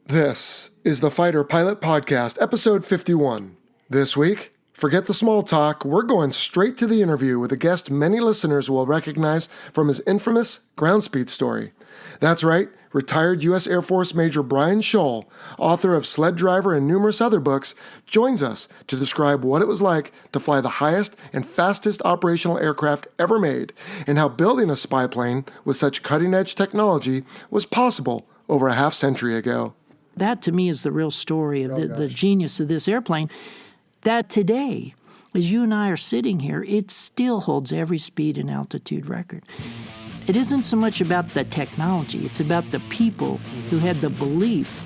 This is the Fighter Pilot Podcast, episode 51. This week, forget the small talk, we're going straight to the interview with a guest many listeners will recognize from his infamous groundspeed story. That's right, retired U.S. Air Force Major Brian Shul, author of Sled Driver and numerous other books, joins us to describe what it was like to fly the highest and fastest operational aircraft ever made, and how building a spy plane with such cutting-edge technology was possible over a half-century ago. That, to me, is the real story of the genius of this airplane, that today, as you and I are sitting here, it still holds every speed and altitude record. It isn't so much about the technology, it's about the people who had the belief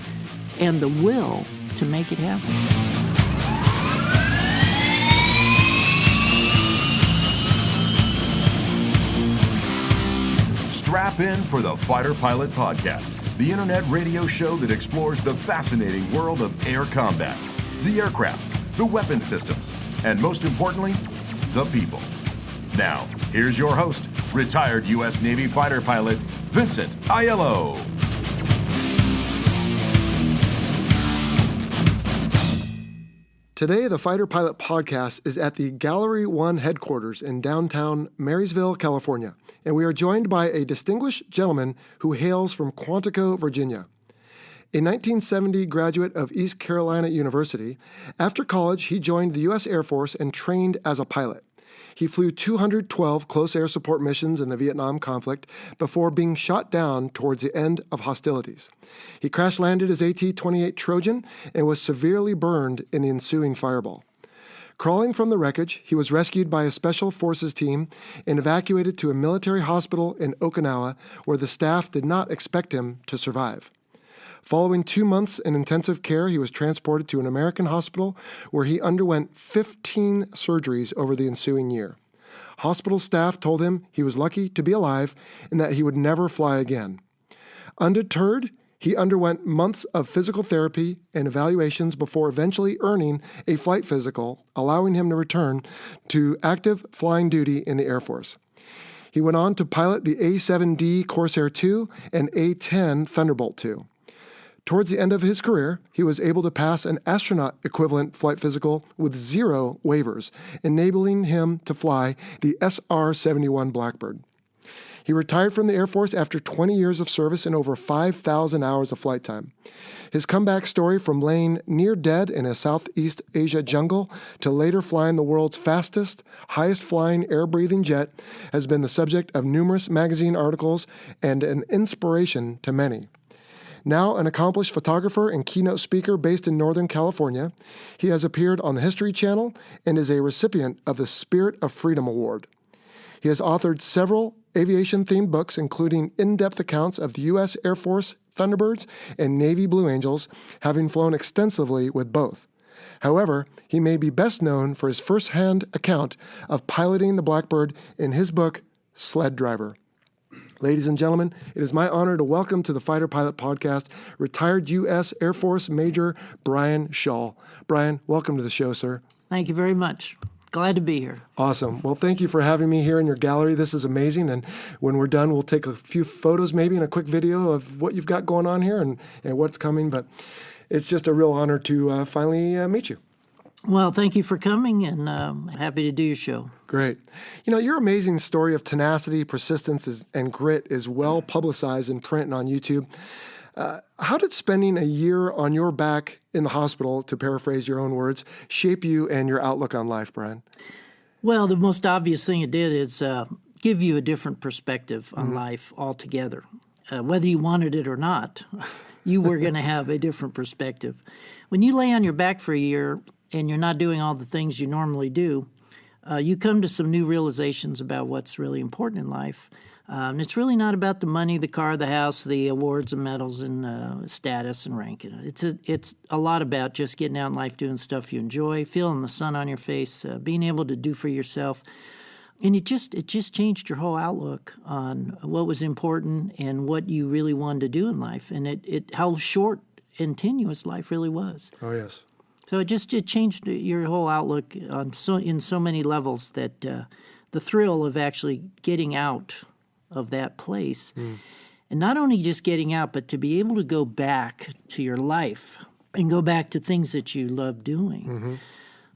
and the will to make it happen. Strap in for the Fighter Pilot Podcast, the internet radio show that explores the fascinating world of air combat, the aircraft, the weapon systems, and most importantly, the people. Now, here's your host, retired U.S. Navy fighter pilot, Vincent Aiello. Today, the Fighter Pilot Podcast is at the Gallery 1 headquarters in downtown Marysville, California, and we are joined by a distinguished gentleman who hails from Quantico, Virginia. A 1970 graduate of East Carolina University, after college he joined the U.S. Air Force and trained as a pilot. He flew 212 close air support missions in the Vietnam conflict before being shot down towards the end of hostilities. He crash-landed his AT-28 Trojan and was severely burned in the ensuing fireball. Crawling from the wreckage, he was rescued by a special forces team and evacuated to a military hospital in Okinawa where the staff did not expect him to survive. Following 2 months in intensive care, he was transported to an American hospital where he underwent 15 surgeries over the ensuing year. Hospital staff told him he was lucky to be alive and that he would never fly again. Undeterred, he underwent months of physical therapy and evaluations before eventually earning a flight physical, allowing him to return to active flying duty in the Air Force. He went on to pilot the A-7D Corsair II and A-10 Thunderbolt II. Towards the end of his career, he was able to pass an astronaut-equivalent flight physical with 0 waivers, enabling him to fly the SR-71 Blackbird. He retired from the Air Force after 20 years of service and over 5,000 hours of flight time. His comeback story from laying near dead in a Southeast Asia jungle to later flying the world's fastest, highest-flying air-breathing jet has been the subject of numerous magazine articles and an inspiration to many. Now an accomplished photographer and keynote speaker based in Northern California, he has appeared on the History Channel and is a recipient of the Spirit of Freedom Award. He has authored several aviation-themed books, including in-depth accounts of the U.S. Air Force Thunderbirds and Navy Blue Angels, having flown extensively with both. However, he may be best known for his first-hand account of piloting the Blackbird in his book, Sled Driver. Ladies and gentlemen, it is my honor to welcome to the Fighter Pilot Podcast retired U.S. Air Force Major Brian Shul. Brian, welcome to the show, sir. Thank you very much. Glad to be here. Awesome. Well, thank you for having me here in your gallery. This is amazing. And when we're done, we'll take a few photos maybe and a quick video of what you've got going on here and what's coming. But it's just a real honor to finally meet you. Well, thank you for coming, and happy to do your show. Great. You know, your amazing story of tenacity, persistence, and grit is well publicized in print and on YouTube. How did spending a year on your back in the hospital, to paraphrase your own words, shape you and your outlook on life, Brian? Well, the most obvious thing it did is give you a different perspective on life altogether. Whether you wanted it or not, you were going to have a different perspective. When you lay on your back for a year and you're not doing all the things you normally do, you come to some new realizations about what's really important in life. And it's really not about the money, the car, the house, the awards and medals and status and rank. It's a lot about just getting out in life, doing stuff you enjoy, feeling the sun on your face, being able to do for yourself. And it just changed your whole outlook on what was important and what you really wanted to do in life, and how short and tenuous life really was. Oh, yes. So it changed your whole outlook on in so many levels that the thrill of actually getting out of that place And not only just getting out, but to be able to go back to your life and go back to things that you love doing.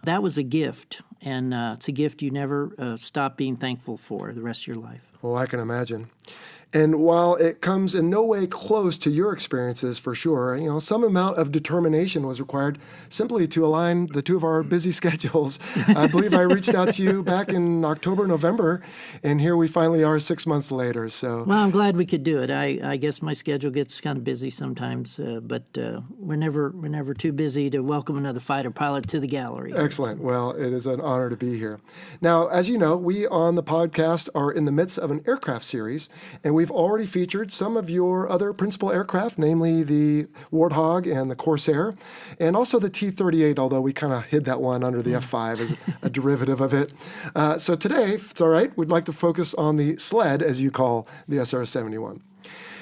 That was a gift, and it's a gift you never stop being thankful for the rest of your life. Well, I can imagine. And while it comes in no way close to your experiences, for sure, some amount of determination was required simply to align the two of our busy schedules. I believe I reached out to you back in October, November, and here we finally are 6 months later. So, well, I'm glad we could do it. I guess my schedule gets kind of busy sometimes, but we're never too busy to welcome another fighter pilot to the gallery. Excellent. Well, it is an honor to be here. Now, as you know, we on the podcast are in the midst of an aircraft series, and we've already featured some of your other principal aircraft, namely the Warthog and the Corsair, and also the T-38, although we kind of hid that one under the F-5 as a derivative of it. So today, if it's all right, we'd like to focus on the Sled, as you call the SR-71.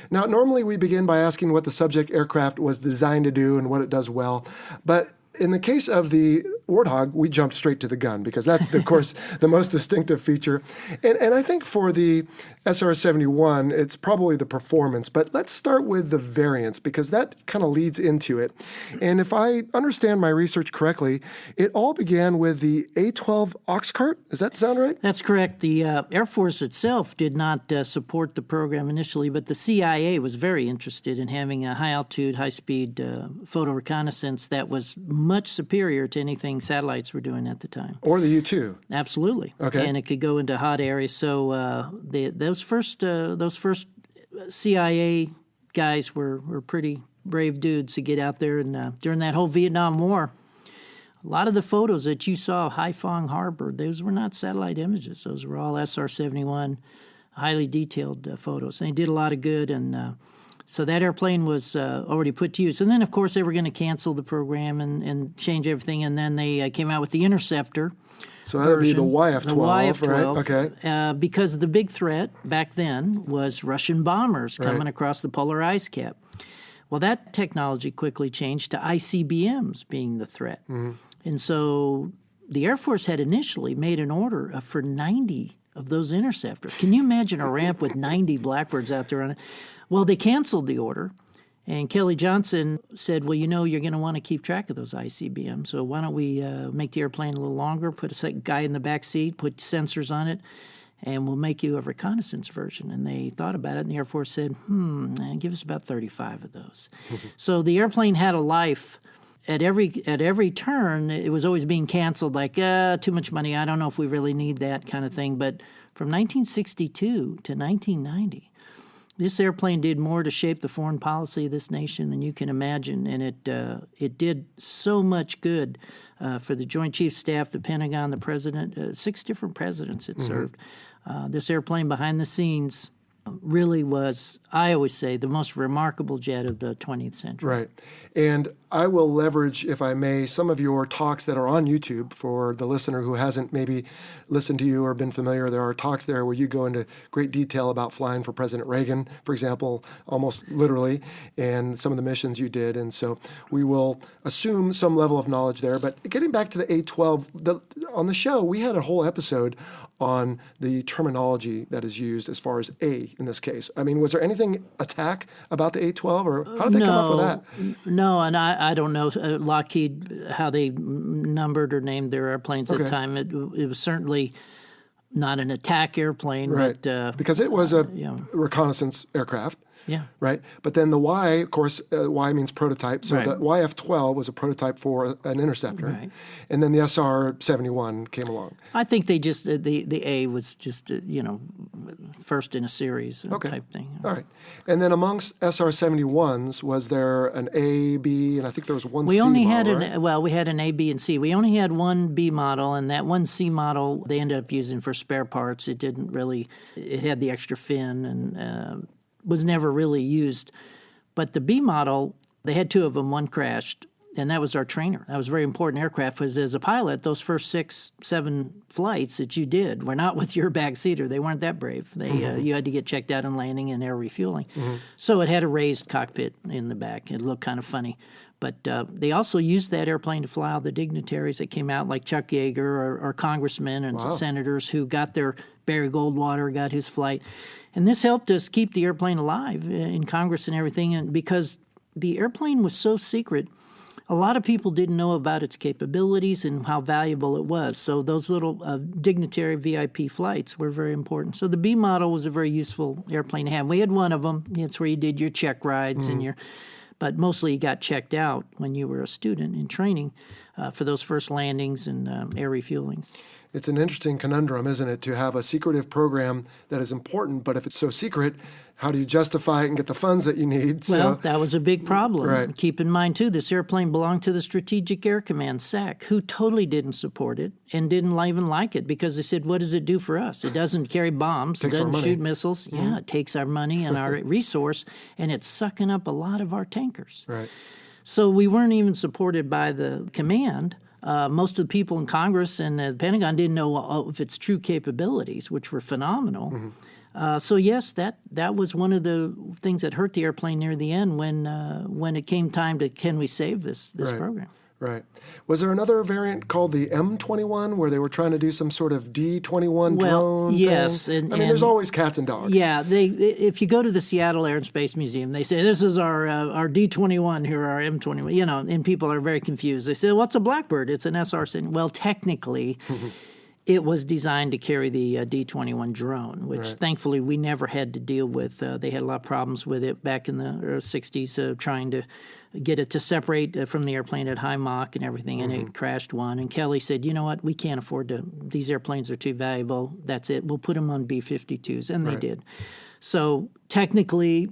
Now, normally we begin by asking what the subject aircraft was designed to do and what it does well, but in the case of the Warthog, we jumped straight to the gun because that's, of course, the most distinctive feature. And I think for the SR-71, it's probably the performance. But let's start with the variants because that kind of leads into it. And if I understand my research correctly, it all began with the A-12 Ox Cart. Does that sound right? That's correct. The Air Force itself did not support the program initially, but the CIA was very interested in having a high-altitude, high-speed photo reconnaissance that was much superior to anything satellites were doing at the time. Or the U-2. Absolutely. Okay. And it could go into hot areas. So those first CIA guys were pretty brave dudes to get out there. And during that whole Vietnam War, a lot of the photos that you saw of Haiphong Harbor, those were not satellite images. Those were all SR-71, highly detailed photos. And they did a lot of good. And so that airplane was already put to use. And then, of course, they were going to cancel the program and change everything. And then they came out with the Interceptor. So that would be the YF-12, the YF-12, right? Okay. Because the big threat back then was Russian bombers coming across the polar ice cap. Well, that technology quickly changed to ICBMs being the threat. And so the Air Force had initially made an order for 90 of those interceptors. Can you imagine a ramp with 90 Blackbirds out there on it? Well, they canceled the order, and Kelly Johnson said, well, you're going to want to keep track of those ICBMs, so why don't we make the airplane a little longer, put a guy in the back seat, put sensors on it, and we'll make you a reconnaissance version. And they thought about it, and the Air Force said, give us about 35 of those. So the airplane had a life. At every turn, it was always being canceled, like, too much money, I don't know if we really need that kind of thing. But from 1962 to 1990, this airplane did more to shape the foreign policy of this nation than you can imagine, and it did so much good for the Joint Chiefs Staff, the Pentagon, the President. 6 different presidents it served. This airplane behind the scenes really was, I always say, the most remarkable jet of the 20th century. Right. And I will leverage, if I may, some of your talks that are on YouTube for the listener who hasn't maybe listened to you or been familiar. There are talks there where you go into great detail about flying for President Reagan, for example, almost literally, and some of the missions you did. And so we will assume some level of knowledge there. But getting back to the A-12, on the show, we had a whole episode on the terminology that is used as far as A in this case. I mean, was there anything attack about the A-12, or how did they come up with that? No, and I don't know Lockheed, how they numbered or named their airplanes at the time. It was certainly not an attack airplane. Right, but, because it was a reconnaissance aircraft. Yeah. Right. But then the Y, of course, Y means prototype. So the YF-12 was a prototype for an interceptor. Right. And then the SR-71 came along. I think they just, the A was just, first in a series type thing. All right. And then amongst SR-71s, was there an A, B, and I think there was one C model, we had an A, B, and C. We only had one B model, and that one C model they ended up using for spare parts. It didn't really, it had the extra fin and was never really used. But the B model, they had 2 of them. One crashed, and that was our trainer. That was a very important aircraft because as a pilot, those first 6, 7 flights that you did were not with your backseater. They weren't that brave. They you had to get checked out on landing and air refueling. So it had a raised cockpit in the back. It looked kind of funny. But they also used that airplane to fly all the dignitaries that came out, like Chuck Yeager or congressmen and senators who got their, Barry Goldwater got his flight. And this helped us keep the airplane alive in Congress and everything, and because the airplane was so secret, a lot of people didn't know about its capabilities and how valuable it was. So those little dignitary VIP flights were very important. So the B model was a very useful airplane to have. We had one of them. It's where you did your check rides and but mostly you got checked out when you were a student in training for those first landings and air refuelings. It's an interesting conundrum, isn't it, to have a secretive program that is important, but if it's so secret, how do you justify it and get the funds that you need? Well, that was a big problem. Right. Keep in mind, too, this airplane belonged to the Strategic Air Command, SAC, who totally didn't support it and didn't even like it because they said, what does it do for us? It doesn't carry bombs. It doesn't shoot missiles. Mm-hmm. Yeah, it takes our money and our resource, and it's sucking up a lot of our tankers. Right. So we weren't even supported by the command. Most of the people in Congress and the Pentagon didn't know of its true capabilities, which were phenomenal. Mm-hmm. So yes, that was one of the things that hurt the airplane near the end when it came time to can we save this Right. program. Right. Was there another variant called the M21 where they were trying to do some sort of D21 drone yes, thing? and There's always cats and dogs. Yeah, if you go to the Seattle Air and Space Museum, they say this is our D21 here, our M21. And people are very confused. They say, "What's a Blackbird?" It's an SR-71. Well, technically. It was designed to carry the D-21 drone, which thankfully we never had to deal with. They had a lot of problems with it back in the 60s, trying to get it to separate from the airplane at high Mach and everything, and it crashed one. And Kelly said, you know what, we can't afford to, these airplanes are too valuable. That's it. We'll put them on B-52s, and they did. So technically,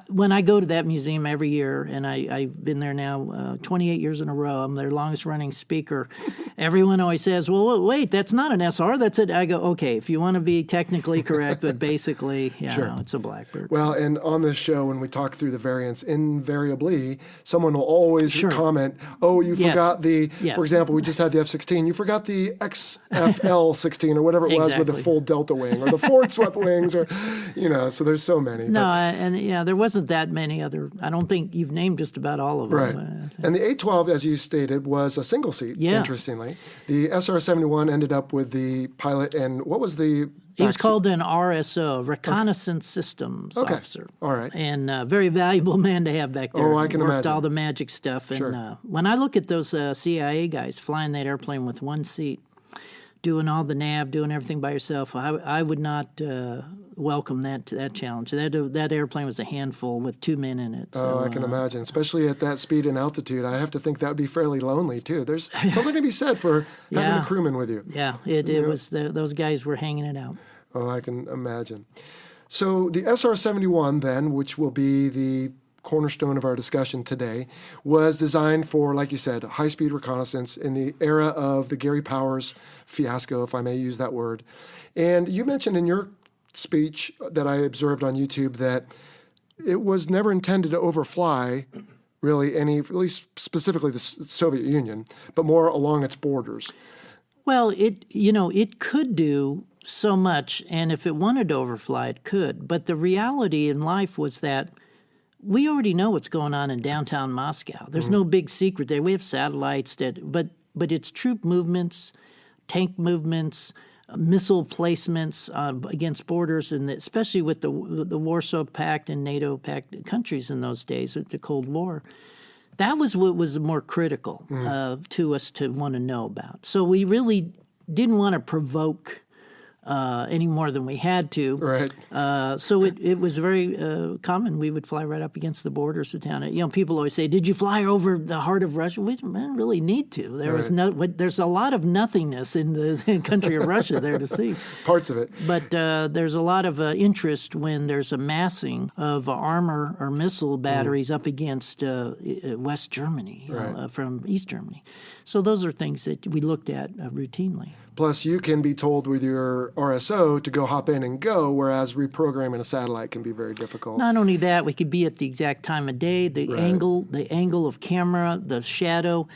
when I go to that museum every year, and I've been there now 28 years in a row, I'm their longest-running speaker, everyone always says, well, wait, that's not an SR, that's it. I go, okay, if you want to be technically correct, but basically, no, it's a Blackbird. Well, and on this show, when we talk through the variants, invariably, someone will always comment, oh, you forgot for example, we just had the F-16, you forgot the XFL-16 or whatever it was with the full delta wing, or the forward swept wings, or, so there's so many. No, there wasn't that many other, I don't think you've named just about all of them. Right. And the A-12, as you stated, was a single seat, interestingly. The SR-71 ended up with the pilot, and what was the... He was called an RSO, Reconnaissance Systems Officer. All right. And a very valuable man to have back there. Oh, I can Worked imagine. all the magic stuff. And when I look at those CIA guys flying that airplane with one seat, doing all the nav, doing everything by yourself, I would not welcome that challenge. That airplane was a handful with 2 men in it. So, I can imagine, especially at that speed and altitude. I have to think that would be fairly lonely, too. There's something to be said for having a crewman with you. Yeah, it was. Those guys were hanging it out. Oh, I can imagine. So the SR-71 then, which will be the cornerstone of our discussion today, was designed for, like you said, high-speed reconnaissance in the era of the Gary Powers fiasco, if I may use that word. And you mentioned in your speech that I observed on YouTube that it was never intended to overfly really at least specifically the Soviet Union, but more along its borders. Well, it could do so much, and if it wanted to overfly, it could. But the reality in life was that we already know what's going on in downtown Moscow. There's no big secret there. We have satellites but it's troop movements, tank movements, missile placements against borders, and especially with the Warsaw Pact and NATO Pact countries in those days with the Cold War. That was what was more critical to us to want to know about. So we really didn't want to provoke any more than we had to. Right. So it was very common. We would fly right up against the borders of town. People always say, "Did you fly over the heart of Russia?" We didn't really need to. There's a lot of nothingness in the country of Russia there to see. Parts of it. But there's a lot of interest when there's a massing of armor or missile batteries up against West Germany from East Germany. So those are things that we looked at routinely. Plus, you can be told with your RSO to go hop in and go, whereas reprogramming a satellite can be very difficult. Not only that, we could be at the exact time of day, the angle of camera, the shadow,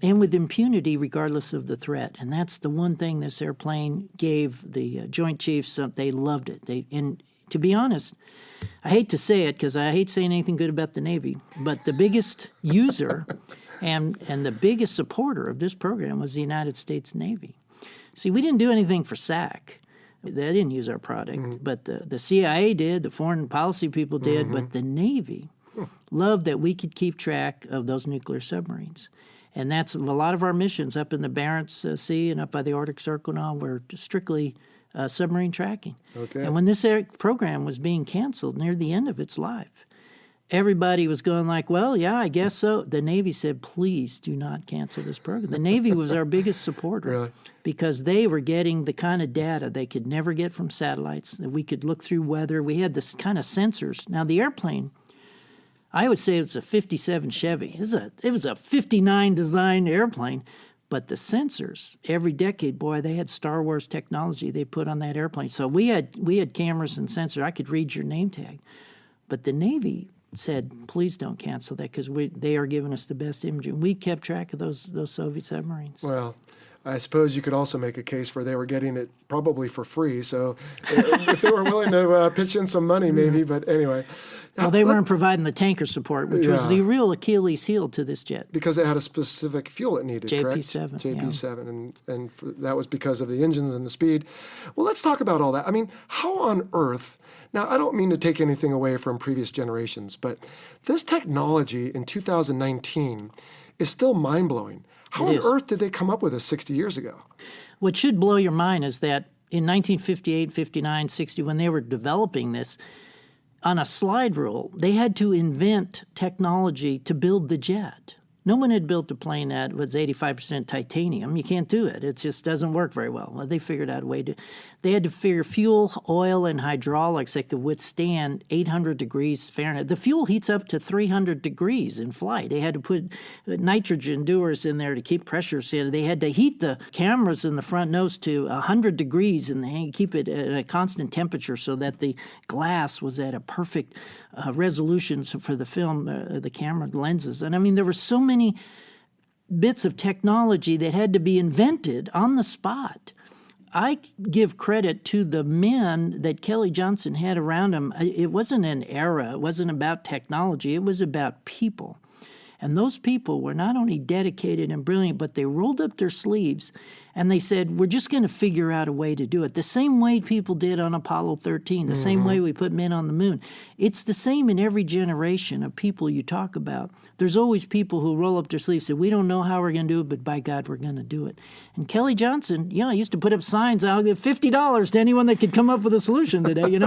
and with impunity regardless of the threat. And that's the one thing this airplane gave the Joint Chiefs. They loved it. And to be honest, I hate to say it because I hate saying anything good about the Navy, but the biggest user and the biggest supporter of this program was the United States Navy. See, we didn't do anything for SAC. They didn't use our product, but the CIA did, the foreign policy people did, but the Navy loved that we could keep track of those nuclear submarines. And that's a lot of our missions up in the Barents Sea and up by the Arctic Circle and all were strictly submarine tracking. Okay. And when this program was being canceled near the end of its life, everybody was going like, well, yeah, I guess so. The Navy said, please do not cancel this program. The Navy was our biggest supporter Really? because they were getting the kind of data they could never get from satellites. That we could look through weather. We had this kind of sensors. Now, the airplane, I would say it was a 57 Chevy. It was a 59 design airplane. But the sensors, every decade, boy, they had Star Wars technology they put on that airplane. So we had cameras and sensors. I could read your name tag. But the Navy said, please don't cancel that because they are giving us the best imaging. We kept track of those Soviet submarines. Well, I suppose you could also make a case for they were getting it probably for free. So if they were willing to pitch in some money, maybe. But anyway. Well, they weren't providing the tanker support, which was the real Achilles heel to this jet. Because it had a specific fuel it needed, correct? JP7. JP7, and that was because of the engines and the speed. Well, let's talk about all that. I mean, how on earth... Now, I don't mean to take anything away from previous generations, but this technology in 2019 is still mind-blowing. How on earth did they come up with this 60 years ago? What should blow your mind is that in 1958, 59, 60, when they were developing this, on a slide rule, they had to invent technology to build the jet. No one had built a plane that was 85% titanium. You can't do it. It just doesn't work very well. Well, they figured out a way to... They had to figure fuel, oil, and hydraulics that could withstand 800 degrees Fahrenheit. The fuel heats up to 300 degrees in flight. They had to put nitrogen dewars in there to keep pressures in. They had to heat the cameras in the front nose to 100 degrees and keep it at a constant temperature so that the glass was at a perfect resolution for the film, the camera lenses. And I mean, there were so many bits of technology that had to be invented on the spot. I give credit to the men that Kelly Johnson had around him. It wasn't an era. It wasn't about technology. It was about people. And those people were not only dedicated and brilliant, but they rolled up their sleeves and they said, we're just going to figure out a way to do it. The same way people did on Apollo 13, the same way we put men on the moon. It's the same in every generation of people you talk about. There's always people who roll up their sleeves and say, we don't know how we're going to do it, but by God, we're going to do it. And Kelly Johnson, used to put up signs, I'll give $50 to anyone that could come up with a solution today,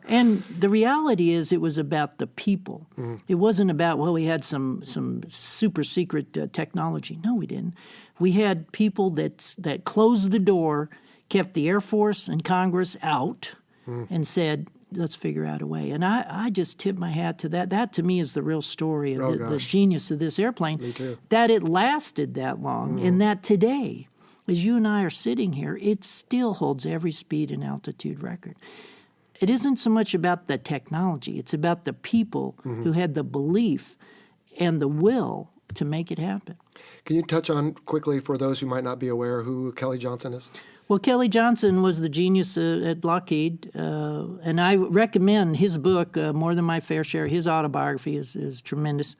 And the reality is it was about the people. It wasn't about, we had some super secret technology. No, we didn't. We had people that closed the door, kept the Air Force and Congress out, and said, let's figure out a way. And I just tip my hat to that. That, to me, is the real story of the genius of this airplane. Me too. That it lasted that long, and that today, as you and I are sitting here, it still holds every speed and altitude record. It isn't so much about the technology. It's about the people who had the belief and the will to make it happen. Can you touch on quickly, for those who might not be aware, who Kelly Johnson is? Well, Kelly Johnson was the genius at Lockheed, and I recommend his book, More Than My Fair Share. His autobiography is tremendous.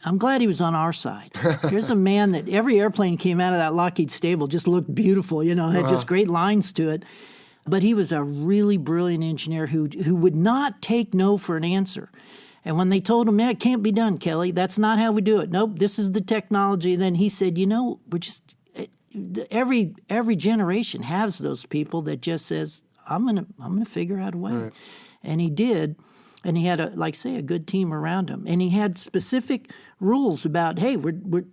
I'm glad he was on our side. Here's a man that every airplane came out of that Lockheed stable just looked beautiful, had just great lines to it. But he was a really brilliant engineer who would not take no for an answer. And when they told him, it can't be done, Kelly, that's not how we do it. Nope, this is the technology. Then he said, we're just, every generation has those people that just says, I'm gonna figure out a way. Right. And he did. And he had, a good team around him. And he had specific rules about, hey,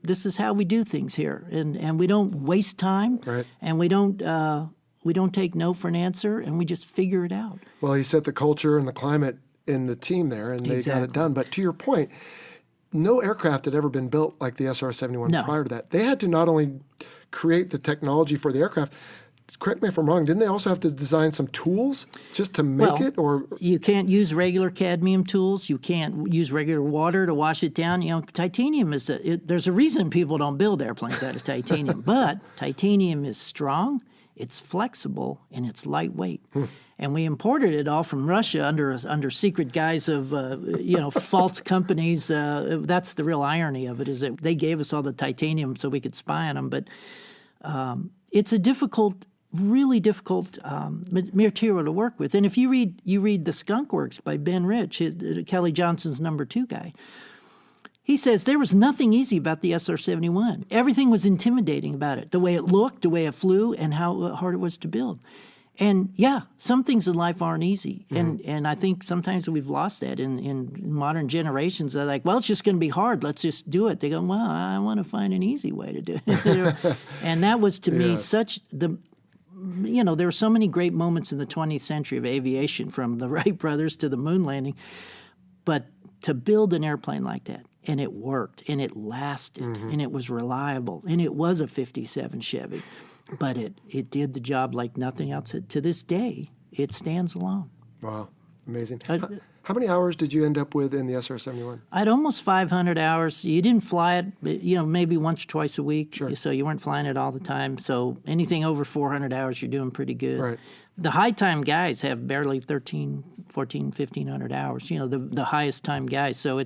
this is how we do things here. And we don't waste time. Right. And we don't take no for an answer, and we just figure it out. Well, he set the culture and the climate in the team there, and they got it done. But to your point, no aircraft had ever been built like the SR-71 prior to that. They had to not only create the technology for the aircraft, correct me if I'm wrong, didn't they also have to design some tools just to make it? Or you can't use regular cadmium tools. You can't use regular water to wash it down. Titanium is there's a reason people don't build airplanes out of titanium. But titanium is strong, it's flexible, and it's lightweight. And we imported it all from Russia under secret guise of false companies. That's the real irony of it, is that they gave us all the titanium so we could spy on them. But it's a difficult really difficult material to work with. And if you read The Skunk Works by Ben Rich, Kelly Johnson's #2 guy, he says there was nothing easy about the SR-71. Everything was intimidating about it, the way it looked, the way it flew, and how hard it was to build. And yeah, some things in life aren't easy. And I think sometimes we've lost that in modern generations. They're like, well, it's just going to be hard. Let's just do it. They go, well, I want to find an easy way to do it. And that was to me there were so many great moments in the 20th century of aviation, from the Wright brothers to the moon landing. But to build an airplane like that, and it worked, and it lasted, and it was reliable, and it was a 57 Chevy, but it did the job like nothing else. To this day, it stands alone. Wow, amazing. How many hours did you end up with in the SR-71? I had almost 500 hours. You didn't fly it, maybe once or twice a week, Sure. So you weren't flying it all the time. So anything over 400 hours, you're doing pretty good. Right. The high time guys have barely 13, 14, 1,500 hours, the highest time guys. So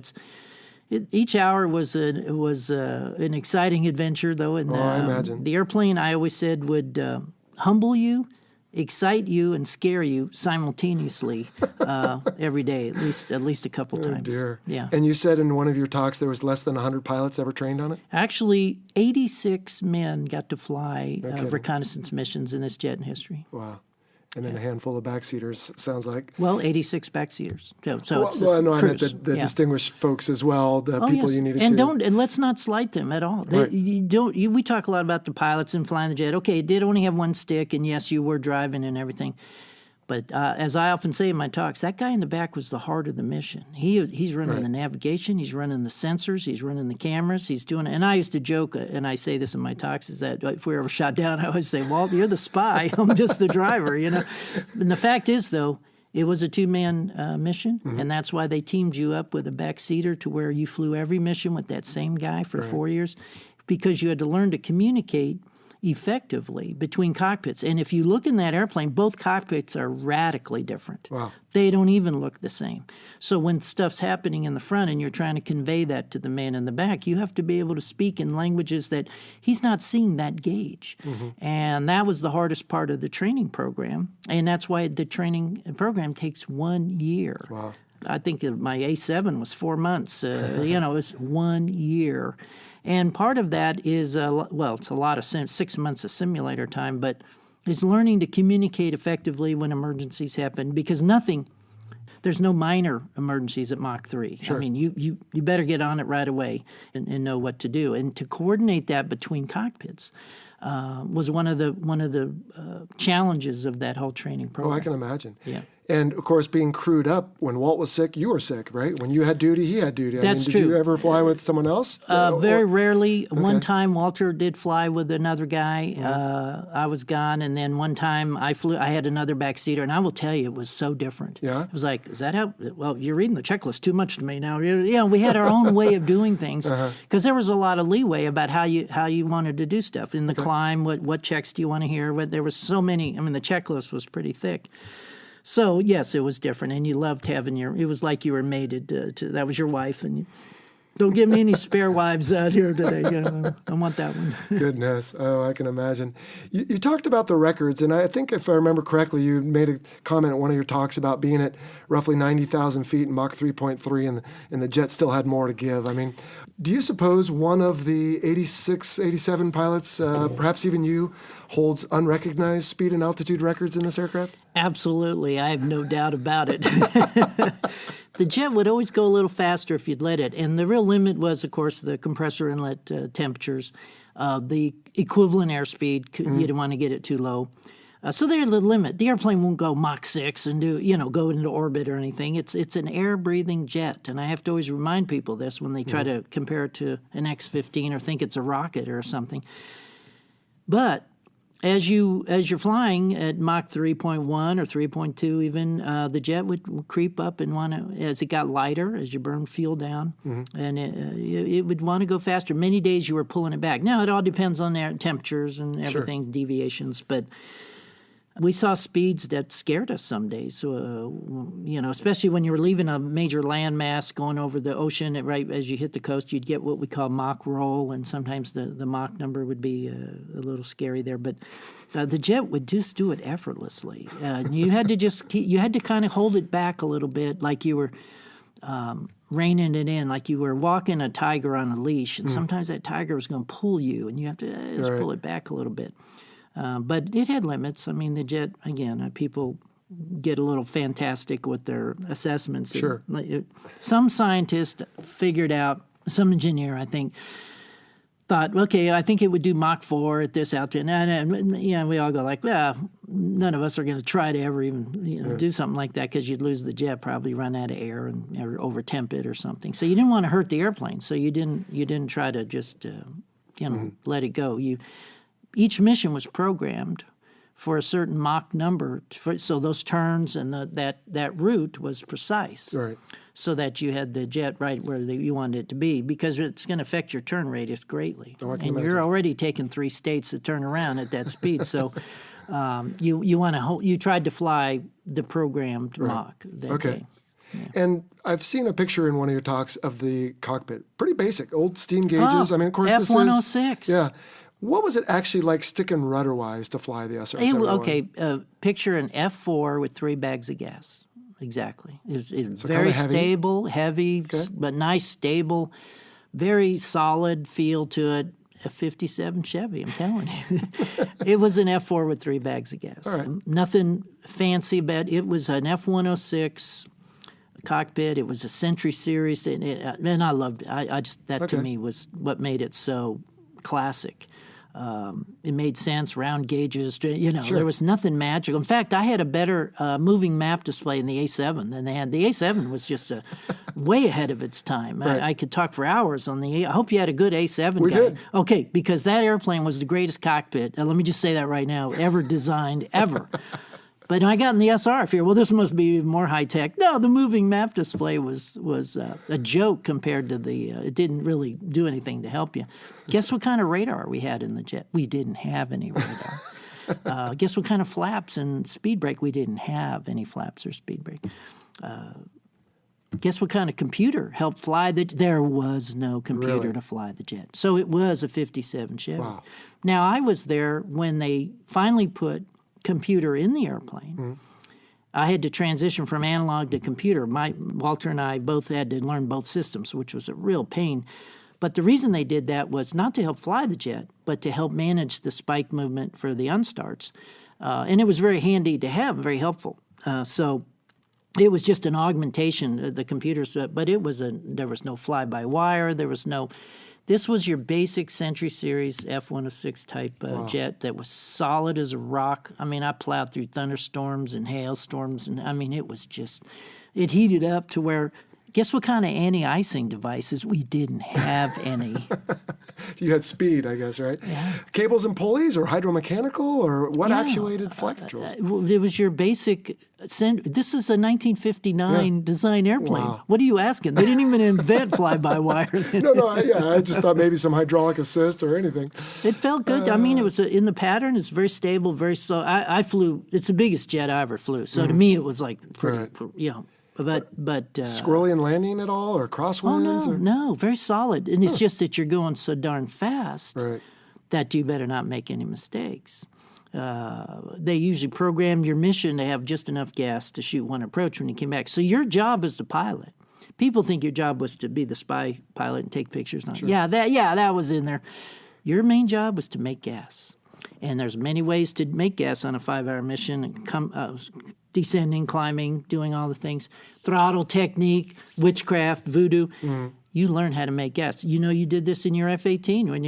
each hour was an exciting adventure, though. And I imagine. the airplane, I always said, would humble you, excite you, and scare you simultaneously every day, at least a couple times. Dear. Yeah. And you said in one of your talks there was less than 100 pilots ever trained on it? Actually, 86 men got to fly reconnaissance missions in this jet in history. Wow. And then a handful of backseaters, sounds like. Well, 86 backseaters. So it's I meant crews. the distinguished folks as well, the people you needed and to. And let's not slight them at all. Right. We talk a lot about the pilots and flying the jet. Okay, it did only have one stick, and yes, you were driving and everything. But as I often say in my talks, that guy in the back was the heart of the mission. He's running the navigation, he's running the sensors, he's running the cameras, he's doing it. And I used to joke, and I say this in my talks, is that if we were ever shot down, I always say, Walt, you're the spy. I'm just the driver, And the fact is, though, it was a two-man mission, and that's why they teamed you up with a backseater to where you flew every mission with that same guy for 4 years, because you had to learn to communicate effectively between cockpits. And if you look in that airplane, both cockpits are radically different. Wow. They don't even look the same. So when stuff's happening in the front and you're trying to convey that to the man in the back, you have to be able to speak in languages that he's not seeing that gauge. And that was the hardest part of the training program. And that's why the training program takes 1 year. Wow. I think my A7 was 4 months. It was 1 year. And part of that is, it's a lot of 6 months of simulator time, but it's learning to communicate effectively when emergencies happen, because there's no minor emergencies at Mach 3. Sure. I mean, you better get on it right away and know what to do. And to coordinate that between cockpits was one of the challenges of that whole training program. Oh, I can imagine. Yeah. And, of course, being crewed up, when Walt was sick, you were sick, right? When you had duty, he had duty. That's did true. you ever fly with someone else? Very rarely. One time Walter did fly with another guy. I was gone, and then one time I had another backseater, and I will tell you, it was so different. Yeah? It was like, is that how? Well, you're reading the checklist too much to me now. We had our own way of doing things, because there was a lot of leeway about how you wanted to do stuff in the climb. What checks do you want to hear? There was so many. I mean, the checklist was pretty thick. So, yes, it was different, and you loved having it was like you were mated to that was your wife, and don't give me any spare wives out here today. I want that one. Goodness. Oh, I can imagine. You talked about the records, and I think if I remember correctly, you made a comment at one of your talks about being at roughly 90,000 feet in Mach 3.3, and the jet still had more to give. I mean, do you suppose one of the 86, 87 pilots, perhaps even you, holds unrecognized speed and altitude records in this aircraft? Absolutely. I have no doubt about it. The jet would always go a little faster if you'd let it. And the real limit was, of course, the compressor inlet temperatures, the equivalent airspeed. You didn't want to get it too low. So they're the limit. The airplane won't go Mach 6 and go into orbit or anything. It's an air-breathing jet. And I have to always remind people this when they try to compare it to an X-15 or think it's a rocket or something. But as you're flying at Mach 3.1 or 3.2 even, the jet would creep up and as it got lighter, as you burn fuel down, and it would want to go faster. Many days you were pulling it back. Now, it all depends on the temperatures and everything, deviations, but we saw speeds that scared us some days. Especially when you were leaving a major landmass going over the ocean. Right as you hit the coast, you'd get what we call Mach roll, and sometimes the Mach number would be a little scary there. But the jet would just do it effortlessly. You had to kind of hold it back a little bit, like you were reining it in, like you were walking a tiger on a leash, and sometimes that tiger was going to pull you, and you have to just pull it back a little bit. But it had limits. I mean, the jet, again, people get a little fantastic with their assessments. Sure. Some scientist figured out, some engineer, I think, thought, okay, I think it would do Mach 4 at this altitude. And we all go like, well, none of us are going to try to ever even do something like that because you'd lose the jet, probably run out of air or over-temp it or something. So you didn't want to hurt the airplane. So you didn't try to just, let it go. Each mission was programmed for a certain Mach number, so those turns and that route was precise, Right. so that you had the jet right where you wanted it to be, because it's going to affect your turn radius greatly. Oh, I can and imagine. You're already taking 3 states to turn around at that speed, so you tried to fly the programmed Mach that day. And I've seen a picture in one of your talks of the cockpit. Pretty basic, old steam gauges. I mean, of course, this is F-106. Yeah. What was it actually like stick and rudder-wise to fly the SR-71? Picture an F4 with 3 bags of gas. Exactly. It's So very kinda heavy? stable, heavy, Okay. but nice, stable, very solid feel to it. A 57 Chevy, I'm telling you. It was an F4 with 3 bags of gas. All right. Nothing fancy about it. It was an F-106 cockpit. It was a Century Series, and I loved it. I just that to me was what made it so classic. It made sense, round gauges, There was nothing magical. In fact, I had a better moving map display in the A7 than they had. The A7 was just way ahead of its time. Right. I could talk for hours on the I hope you had a good A7 We guy. did. Okay, because that airplane was the greatest cockpit, and let me just say that right now, ever designed, ever. But I got in the SR, I figured, well, this must be even more high-tech. No, the moving map display was a joke compared to it didn't really do anything to help you. Guess what kind of radar we had in the jet? We didn't have any radar. Guess what kind of flaps and speed brake? We didn't have any flaps or speed brake. Guess what kind of computer helped fly there was no computer Really? to fly the jet. So it was a 57 Chevy. Wow. Now, I was there when they finally put computer in the airplane. I had to transition from analog to computer. Walter and I both had to learn both systems, which was a real pain. But the reason they did that was not to help fly the jet, but to help manage the spike movement for the unstarts. And it was very handy to have, very helpful. So it was just an augmentation of the computers, but there was no fly-by-wire. This was your basic Century Series F-106 type jet that was solid as a rock. I mean, I plowed through thunderstorms and hailstorms, and I mean, it heated up to where, guess what kind of anti-icing devices? We didn't have any. You had speed, I guess, right? Yeah. Cables and pulleys, or hydromechanical, or what actuated flight controls? It was your basic. This is a 1959 design airplane. Wow. What are you asking? They didn't even invent fly-by-wire. I just thought maybe some hydraulic assist or anything. It felt good. I mean, it was in the pattern. It's very stable, very slow. I flew. It's the biggest jet I ever flew. So to me, it was like pretty, But Squirrely landing at all, or crosswinds? no, very solid. And it's just that you're going so darn fast Right. that you better not make any mistakes. They usually programmed your mission to have just enough gas to shoot one approach when you came back. So your job as the pilot. People think your job was to be the spy pilot and take pictures. Sure. That was in there. Your main job was to make gas. And there's many ways to make gas on a 5-hour mission, and descending, climbing, doing all the things. Throttle technique, witchcraft, voodoo. You learn how to make gas. You did this in your F-18 when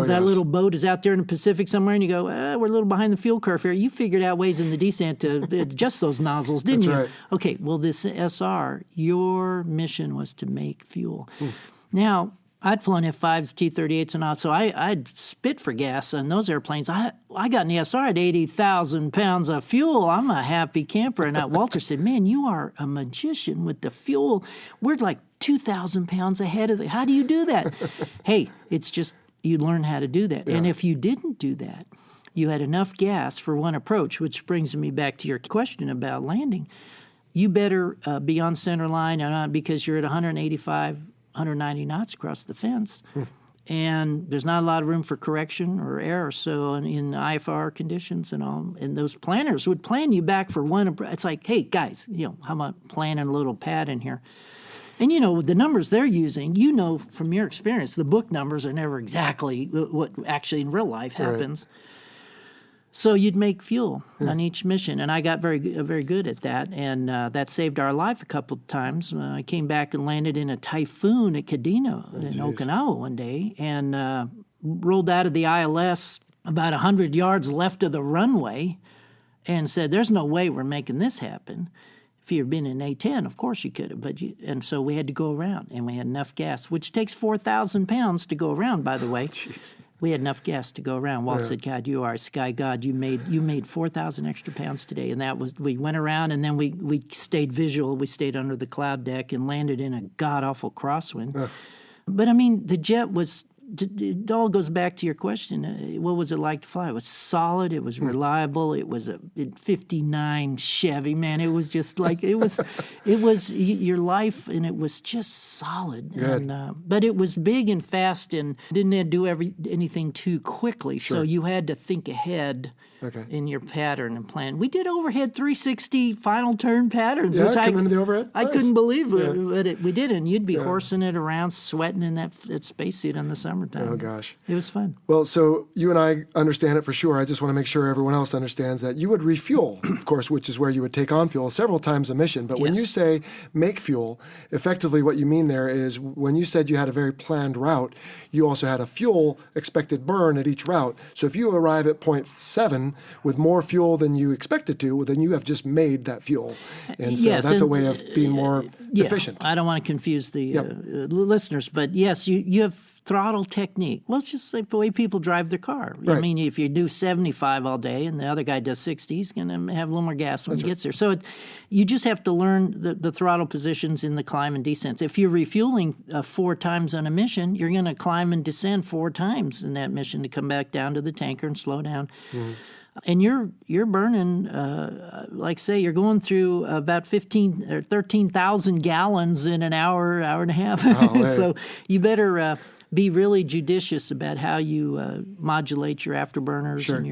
that little boat is out there in the Pacific somewhere, and you go, we're a little behind the fuel curve here. You figured out ways in the descent to adjust those nozzles, didn't That's you? right. Okay, well, this SR, your mission was to make fuel. Now, I'd flown F-5s, T-38s, and all, so I'd spit for gas on those airplanes. I got in the SR at 80,000 pounds of fuel. I'm a happy camper. And Walter said, man, you are a magician with the fuel. We're like 2,000 pounds ahead of how do you do that? Hey, it's just you learn how to do that. Yeah. And if you didn't do that, you had enough gas for one approach, which brings me back to your question about landing. You better be on center line because you're at 185, 190 knots across the fence. And there's not a lot of room for correction or error. So in IFR conditions and all, and those planners would plan you back for one. It's like, hey, guys, how about planning a little pad in here? And, the numbers they're using, from your experience, the book numbers are never exactly what actually in real life happens. Right. So you'd make fuel on each mission, and I got very good at that, and that saved our life a couple of times. I came back and landed in a typhoon at Kadena in Okinawa one day, and rolled out of the ILS about 100 yards left of the runway, and said, "There's no way we're making this happen." If you'd been in A-10, of course you could have, and so we had to go around, and we had enough gas, which takes 4,000 pounds to go around, by the way. Jeez. We had enough gas to go around. Walt said, "God, you are a sky god. You made 4,000 extra pounds today." And that was, we went around, and then we stayed visual. We stayed under the cloud deck and landed in a god-awful crosswind. But, the jet was, it all goes back to your question. What was it like to fly? It was solid. It was reliable. It was a 59 Chevy, man. It was just like, it was your life, and it was just solid. And, but it was big and fast and didn't do anything too quickly. Sure. So you had to think ahead in your pattern and plan. We did overhead 360 final turn patterns. Yeah, which come into the overhead? I couldn't believe it. We did, and you'd be horsing it around, sweating in that spacesuit in the summertime. Oh, gosh. It was fun. Well, so you and I understand it for sure. I just want to make sure everyone else understands that you would refuel, of course, which is where you would take on fuel several times a mission. But when you say make fuel, effectively what you mean there is when you said you had a very planned route, you also had a fuel expected burn at each route. So if you arrive at point 7 with more fuel than you expected to, well, then you have just made that fuel. And so that's a way of being more efficient. I don't want to confuse the listeners, but yes, you have throttle technique. Well, it's just like the way people drive their car. Right. I mean, if you do 75 all day and the other guy does 60, he's going to have a little more gas when he gets there. So you just have to learn the throttle positions in the climb and descents. If you're refueling 4 times on a mission, you're going to climb and descend 4 times in that mission to come back down to the tanker and slow down. Mm-hmm. And you're burning, like say, you're going through about 15 or 13,000 gallons in an hour and a half. Oh, So you better be really judicious about how you modulate your afterburners and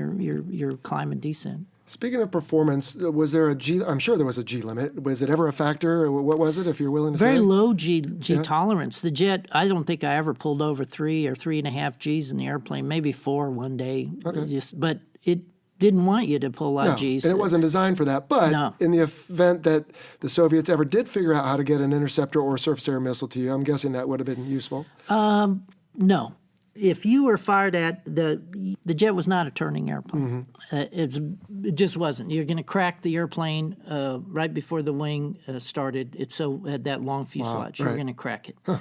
your climb and descent. Speaking of performance, was there a G? I'm sure there was a G limit. Was it ever a factor? What was it, if you're willing to say? Very low G tolerance. The jet, I don't think I ever pulled over 3 or 3.5 Gs in the airplane. Maybe 4 one day. Okay. But it didn't want you to pull a lot of Gs. And it wasn't designed for that. But in the event that the Soviets ever did figure out how to get an interceptor or a surface-to-air missile to you, I'm guessing that would have been useful. No. If you were fired at, the jet was not a turning airplane. Mm-hmm. It just wasn't. You're going to crack the airplane right before the wing started. It had that long fuselage. You're going to crack it. Huh.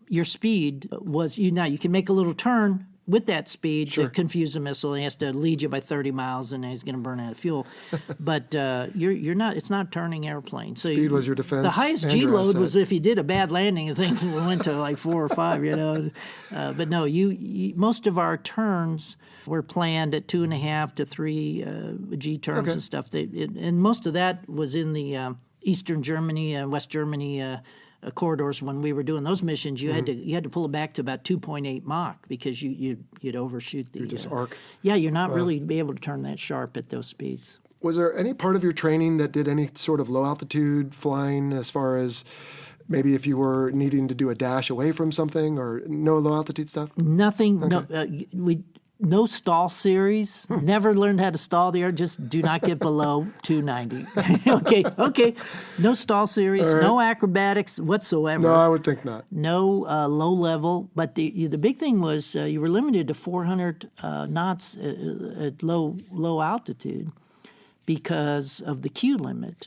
Your speed was, now you can make a little turn with that speed to confuse a missile. He has to lead you by 30 miles, and he's going to burn out of fuel. But you're not. It's not a turning airplane. So speed was your defense. The highest G load was if you did a bad landing. The thing went to like 4 or 5. But no, most of our turns were planned at 2.5 to 3 G turns and stuff. And most of that was in the Eastern Germany and West Germany. Corridors when we were doing those missions, you had to pull it back to about 2.8 Mach because you'd overshoot the. You just arc. Yeah, you're not really be able to turn that sharp at those speeds. Was there any part of your training that did any sort of low altitude flying, as far as maybe if you were needing to do a dash away from something, or no low altitude stuff? Nothing. Okay. No stall series. Never learned how to stall the air. Just do not get below 290. Okay. No stall series. Right. No acrobatics whatsoever. No, I would think not. No low level. But the big thing was you were limited to 400 knots at low altitude, because of the Q limit.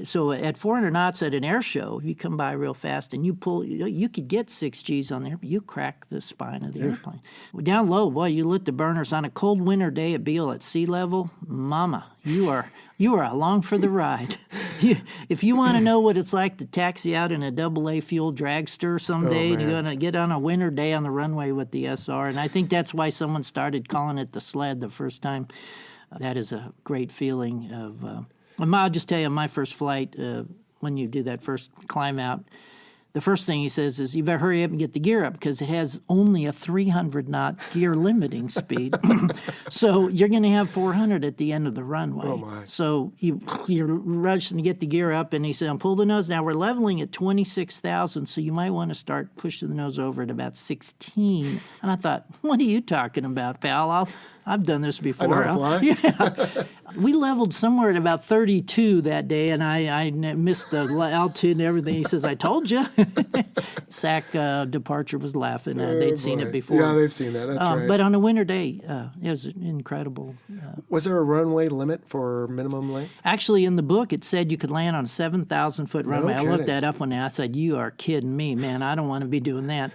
So at 400 knots at an air show, if you come by real fast and you pull, you could get 6 Gs on there, but you crack the spine of the airplane. Well, down low, boy, you lit the burners on a cold winter day at Beale at sea level. Mama, you are along for the ride. If you want to know what it's like to taxi out in a AA fuel dragster someday, you're going to get on a winter day on the runway with the SR. And I think that's why someone started calling it the Sled the first time. That is a great feeling of. I'll just tell you, my first flight, when you do that first climb out, the first thing he says is, you better hurry up and get the gear up because it has only a 300-knot gear limiting speed. So you're going to have 400 at the end of the runway. Oh, my. So you're rushing to get the gear up, and he said, pull the nose. Now we're leveling at 26,000, so you might want to start pushing the nose over at about 16. And I thought, what are you talking about, pal? I've done this before. I know how to fly. Yeah. We leveled somewhere at about 32 that day, and I missed the altitude and everything. He says, I told you. SAC departure was laughing. They'd seen it before. Yeah, they've seen that. That's right. But on a winter day, it was incredible. Was there a runway limit for minimum length? Actually, in the book, it said you could land on a 7,000-foot runway. I looked that up one day. I said, you are kidding me, man. I don't want to be doing that.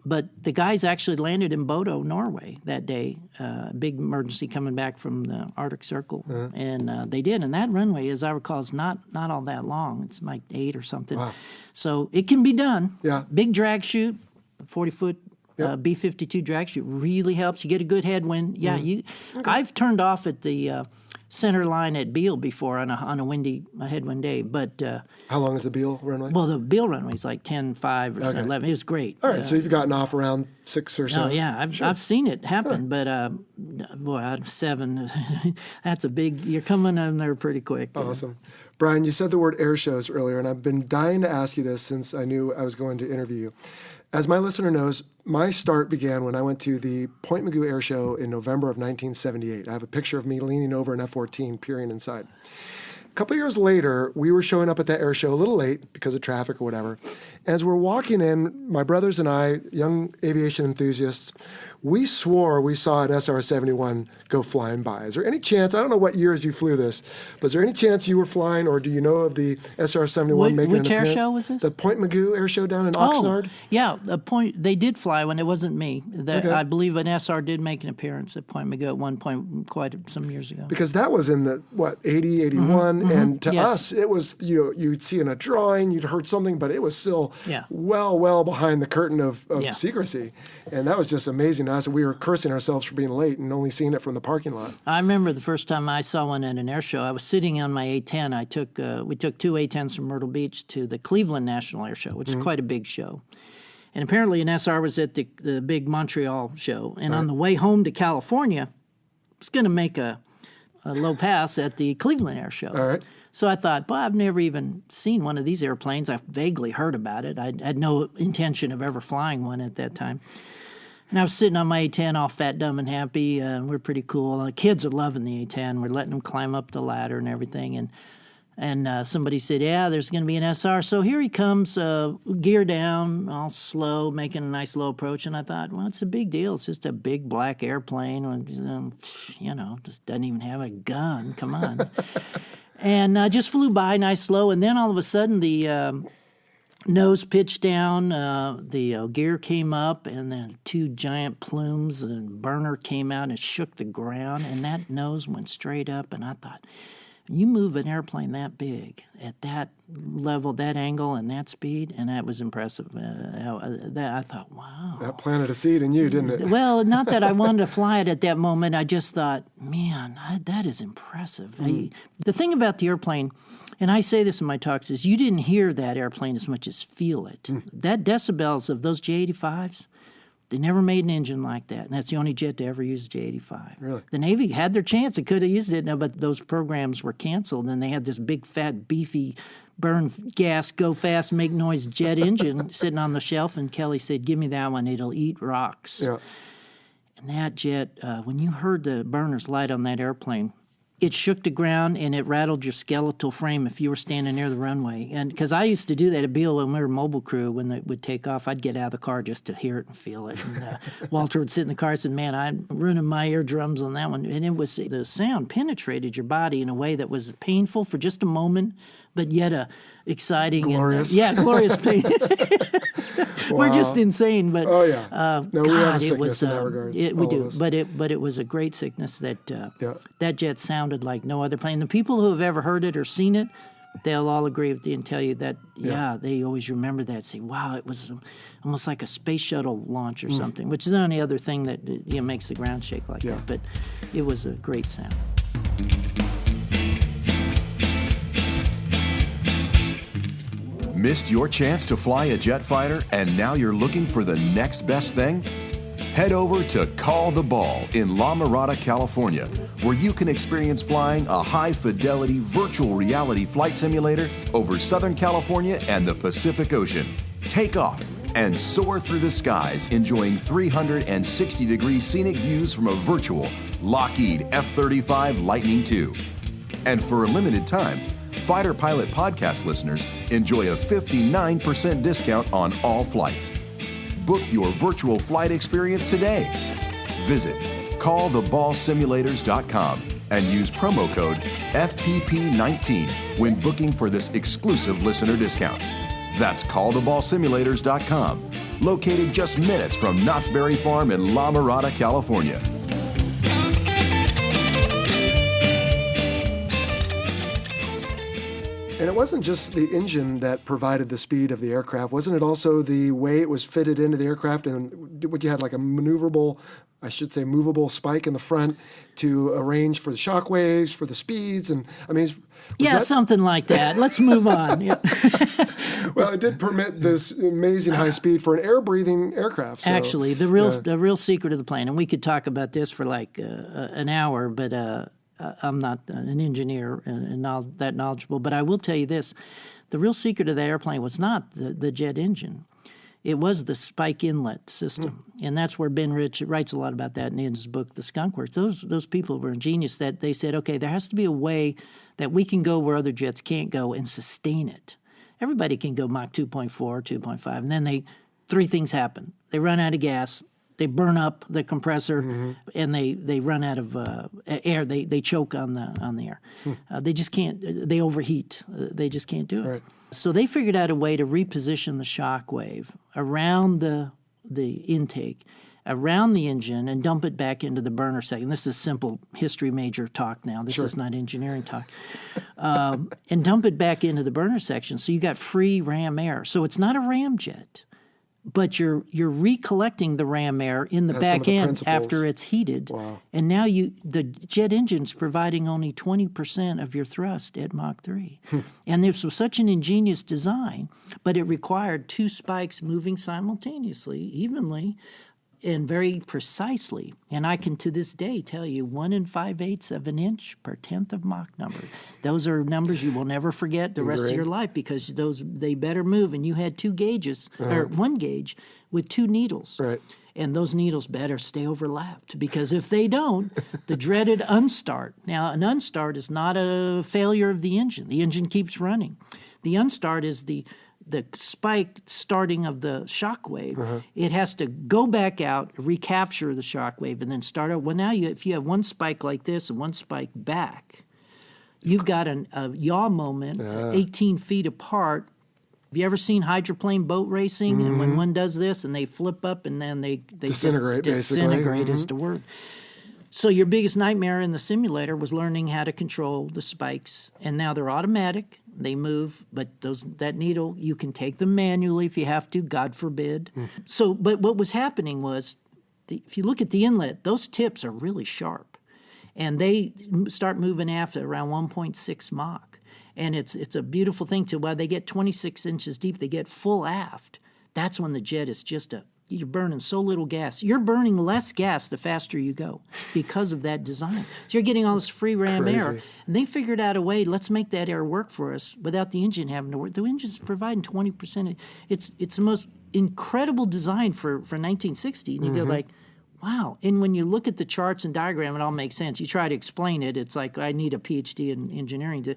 But the guys actually landed in Bodo, Norway that day, big emergency coming back from the Arctic Circle. And they did. And that runway, as I recall, is not all that long. It's like 8 or something. Wow. So it can be done. Yeah. Big drag chute, 40-foot B-52 drag chute really helps. You get a good headwind. Yeah, I've turned off at the center line at Beale before on a headwind day. But how long is the Beale runway? Well, the Beale runway is like 10.5 or 11. It was great. All right, so you've gotten off around 6 or so. Oh yeah, I've seen it happen, but boy, out of 7, that's a big. You're coming in there pretty quick. Awesome. Brian, you said the word air shows earlier, and I've been dying to ask you this since I knew I was going to interview you. As my listener knows, my start began when I went to the Point Mugu Air Show in November of 1978. I have a picture of me leaning over an F-14, peering inside. A couple years later, we were showing up at that air show a little late because of traffic or whatever. As we're walking in, my brothers and I, young aviation enthusiasts, we swore we saw an SR-71 go flying by. Is there any chance, I don't know what years you flew this, but is there any chance you were flying, or do you know of the SR-71 making an appearance? Which air show was this? The Point Mugu Air Show down in Oxnard? Yeah, they did fly when it wasn't me. I believe an SR did make an appearance at Point Mugu at one point quite some years ago. Because that was in the, 80, 81, and to us, it was, you'd see in a drawing, you'd heard something, but it was still well behind the curtain of secrecy. And that was just amazing to us. We were cursing ourselves for being late and only seeing it from the parking lot. I remember the first time I saw one at an air show. I was sitting on my A-10. We took 2 A-10s from Myrtle Beach to the Cleveland National Air Show, which is quite a big show. And apparently an SR was at the big Montreal show. And on the way home to California, I was going to make a low pass at the Cleveland Air Show. All right. So I thought, well, I've never even seen one of these airplanes. I've vaguely heard about it. I had no intention of ever flying one at that time. And I was sitting on my A-10 all fat, dumb, and happy. We're pretty cool. The kids are loving the A-10. We're letting them climb up the ladder and everything. And somebody said, yeah, there's going to be an SR. So here he comes, gear down, all slow, making a nice low approach. And I thought, well, it's a big deal. It's just a big black airplane. Just doesn't even have a gun. Come on. And just flew by nice slow. And then all of a sudden the nose pitched down, the gear came up, and then 2 giant plumes, and burner came out and shook the ground. And that nose went straight up. And I thought, you move an airplane that big at that level, that angle, and that speed, and that was impressive. I thought, wow. That planted a seed in you, didn't it? Well, not that I wanted to fly it at that moment. I just thought, man, that is impressive. The thing about the airplane, and I say this in my talks, is you didn't hear that airplane as much as feel it. That decibels of those J-85s, they never made an engine like that, and that's the only jet to ever use a J-85. Really? The Navy had their chance; it could have used it, but those programs were canceled, and they had this big, fat, beefy, burn gas, go fast, make noise jet engine sitting on the shelf. And Kelly said, "Give me that one; it'll eat rocks." Yeah. And that jet, when you heard the burners light on that airplane, it shook the ground and it rattled your skeletal frame if you were standing near the runway. And because I used to do that at Beale when we were mobile crew, when they would take off, I'd get out of the car just to hear it and feel it. And Walter would sit in the car and said, man, I'm ruining my eardrums on that one. And it was, the sound penetrated your body in a way that was painful for just a moment, but yet exciting. Glorious. And, glorious pain. We're just insane, but no, we have a God, sickness it was in that regard. we do, but it was a great sickness that that jet sounded like no other plane. The people who have ever heard it or seen it, they'll all agree with you and tell you that they always remember that. Say, wow, it was almost like a space shuttle launch or something, which is the only other thing that makes the ground shake like that. But it was a great sound. Missed your chance to fly a jet fighter and now you're looking for the next best thing? Head over to Call the Ball in La Mirada, California, where you can experience flying a high-fidelity virtual reality flight simulator over Southern California and the Pacific Ocean. Take off and soar through the skies, enjoying 360-degree scenic views from a virtual Lockheed F-35 Lightning II. And for a limited time, Fighter Pilot Podcast listeners enjoy a 59% discount on all flights. Book your virtual flight experience today. Visit calltheballsimulators.com and use promo code FPP19 when booking for this exclusive listener discount. That's calltheballsimulators.com, located just minutes from Knott's Berry Farm in La Mirada, California. And it wasn't just the engine that provided the speed of the aircraft. Wasn't it also the way it was fitted into the aircraft? And what you had, like a movable spike in the front to arrange for the shock waves, for the speeds, and I mean, something like that. Let's move on. Well, it did permit this amazing high speed for an air-breathing aircraft. So, actually, the real secret of the plane, and we could talk about this for like an hour, but I'm not an engineer and not that knowledgeable. But I will tell you this: the real secret of the airplane was not the jet engine. It was the spike inlet system, and that's where Ben Rich writes a lot about that in his book, The Skunk Works. Those people were ingenious that they said, okay, there has to be a way that we can go where other jets can't go and sustain it. Everybody can go Mach 2.4, 2.5, and then three things happen. They run out of gas, they burn up the compressor, and they run out of air. They choke on the air. They just can't. They overheat. They just can't do it. Right. So they figured out a way to reposition the shock wave around the intake, around the engine, and dump it back into the burner section. This is simple history major talk now. This is not engineering talk. And dump it back into the burner section, so you got free ram air. So it's not a ramjet, but you're recollecting the ram air in the back end after it's heated. Wow. And now the jet engine's providing only 20% of your thrust at Mach 3. And this was such an ingenious design, but it required two spikes moving simultaneously, evenly, and very precisely. And I can to this day tell you 1 5/8 of an inch per tenth of Mach number. Those are numbers you will never forget the rest of your life, because they better move. And you had two gauges, or one gauge with two needles. Right. And those needles better stay overlapped, because if they don't, the dreaded unstart. Now, an unstart is not a failure of the engine. The engine keeps running. The unstart is the spike starting of the shock wave. It has to go back out, recapture the shock wave, and then start out. Well, now if you have one spike like this and one spike back, you've got a yaw moment 18 feet apart. Have you ever seen hydroplane boat racing? And when one does this and they flip up and then they disintegrate, disintegrate is the word. So your biggest nightmare in the simulator was learning how to control the spikes. And now they're automatic. They move, but that needle, you can take them manually if you have to, God forbid. So, but what was happening was, if you look at the inlet, those tips are really sharp. And they start moving aft at around 1.6 Mach. And it's a beautiful thing while they get 26 inches deep, they get full aft. That's when the jet is you're burning so little gas. You're burning less gas the faster you go because of that design. So you're getting all this free ram air. And they figured out a way, let's make that air work for us without the engine having to work. The engine's providing 20%. It's the most incredible design for 1960. And you go like, wow. And when you look at the charts and diagram, it all makes sense. You try to explain it, it's like I need a PhD in engineering.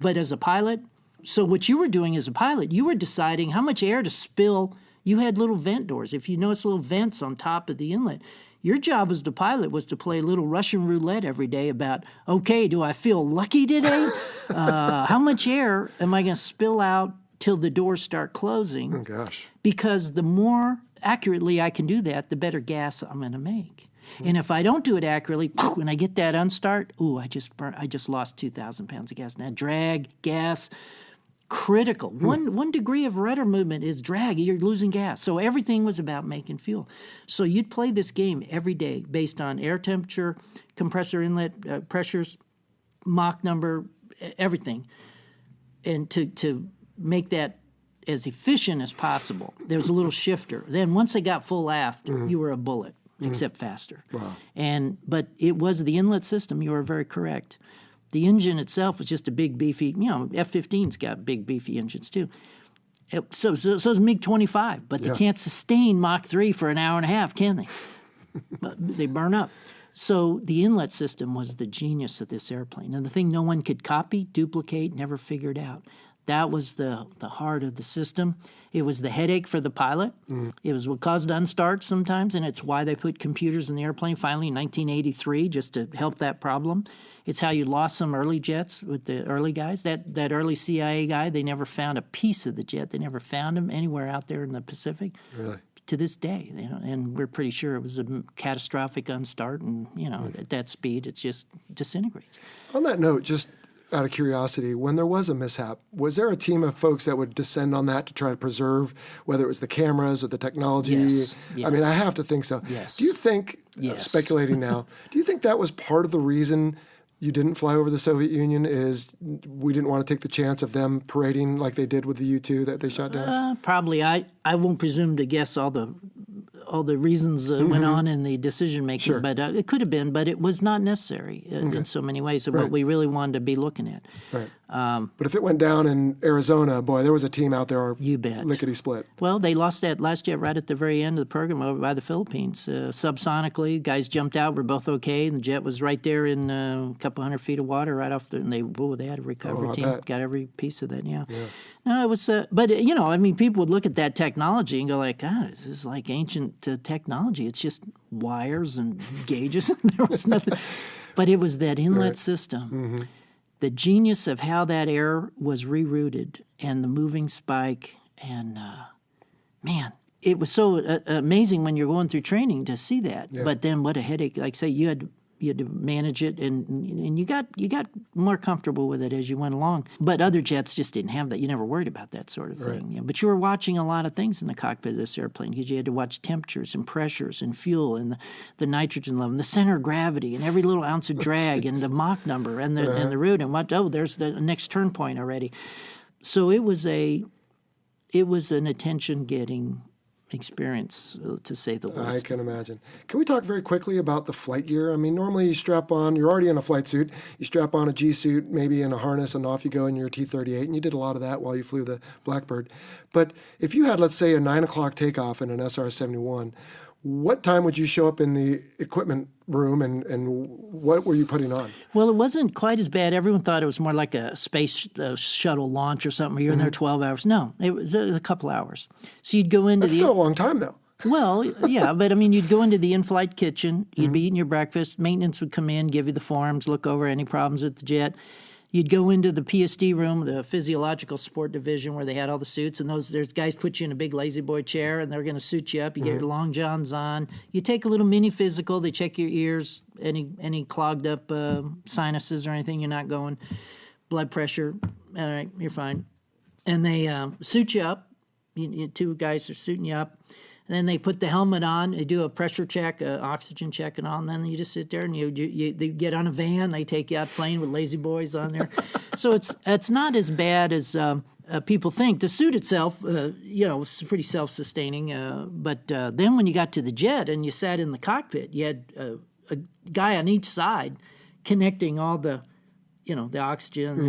But as a pilot, so what you were doing as a pilot, you were deciding how much air to spill. You had little vent doors. If you notice little vents on top of the inlet, your job as the pilot was to play a little Russian roulette every day about, okay, do I feel lucky today? How much air am I going to spill out till the doors start closing? Oh, gosh. Because the more accurately I can do that, the better gas I'm going to make. And if I don't do it accurately, when I get that unstart, I just lost 2,000 pounds of gas. Now, drag, gas, critical. One degree of rudder movement is drag. You're losing gas. So everything was about making fuel. So you'd play this game every day based on air temperature, compressor inlet pressures, Mach number, everything. And to make that as efficient as possible, there was a little shifter. Then once it got full aft, you were a bullet, except faster. Wow. But it was the inlet system. You were very correct. The engine itself was just a big, beefy, F-15's got big, beefy engines too. So is MiG-25, but they can't sustain Mach 3 for an hour and a half, can they? They burn up. So the inlet system was the genius of this airplane. And the thing no one could copy, duplicate, never figured out. That was the heart of the system. It was the headache for the pilot. It was what caused unstarts sometimes, and it's why they put computers in the airplane finally in 1983 just to help that problem. It's how you lost some early jets with the early guys. That early CIA guy, they never found a piece of the jet. They never found him anywhere out there in the Pacific. Really? To this day, and we're pretty sure it was a catastrophic unstart, and at that speed, it just disintegrates. On that note, just out of curiosity, when there was a mishap, was there a team of folks that would descend on that to try to preserve, whether it was the cameras or the technology? Yes. I mean, I have to think so. Yes. Do you think, speculating now, do you think that was part of the reason you didn't fly over the Soviet Union is we didn't want to take the chance of them parading like they did with the U-2 that they shot down? Probably. I won't presume to guess all the reasons went on in the decision making, but it could have been, but it was not necessary in so many ways of what we really wanted to be looking at. Right. But if it went down in Arizona, boy, there was a team out there. You bet. Lickety-split. Well, they lost that last jet right at the very end of the program over by the Philippines. Subsonically, guys jumped out, were both okay, and the jet was right there in a couple hundred feet of water right off and they had a recovery team. Got every piece of that, yeah. No, it was, but, people would look at that technology and go like, God, this is like ancient technology. It's just wires and gauges. There was nothing. But it was that inlet system. The genius of how that air was rerouted and the moving spike. And, it was so amazing when you're going through training to see that. Yeah. But then what a headache. Like, say, you had to manage it, and you got more comfortable with it as you went along. But other jets just didn't have that. You never worried about that sort of thing. Yeah. But you were watching a lot of things in the cockpit of this airplane because you had to watch temperatures and pressures and fuel and the nitrogen level and the center of gravity and every little ounce of drag and the Mach number and the route and there's the next turn point already. So it was an attention-getting experience, to say the least. I can imagine. Can we talk very quickly about the flight gear? I mean, normally you strap on, you're already in a flight suit, you strap on a G-suit, maybe in a harness, and off you go in your T-38, and you did a lot of that while you flew the Blackbird. But if you had, let's say, a 9 o'clock takeoff in an SR-71, what time would you show up in the equipment room, and what were you putting on? Well, it wasn't quite as bad. Everyone thought it was more like a space shuttle launch or something where you're in there 12 hours. No, it was a couple hours. So you'd go into That's still a long time, though. Well, yeah, but you'd go into the in-flight kitchen, you'd be eating your breakfast, maintenance would come in, give you the forms, look over any problems with the jet. You'd go into the PSD room, the physiological support division, where they had all the suits, and there's guys put you in a big lazy boy chair, and they're going to suit you up. You get your long johns on. You take a little mini physical. They check your ears, any clogged up sinuses or anything. You're not going. Blood pressure. All right, you're fine. And they suit you up. Two guys are suiting you up. And then they put the helmet on. They do a pressure check, oxygen check, and all. And then you just sit there and they get on a van. They take you out playing with lazy boys on there. So it's not as bad as people think. The suit itself, was pretty self-sustaining. But then when you got to the jet and you sat in the cockpit, you had a guy on each side connecting all the the oxygen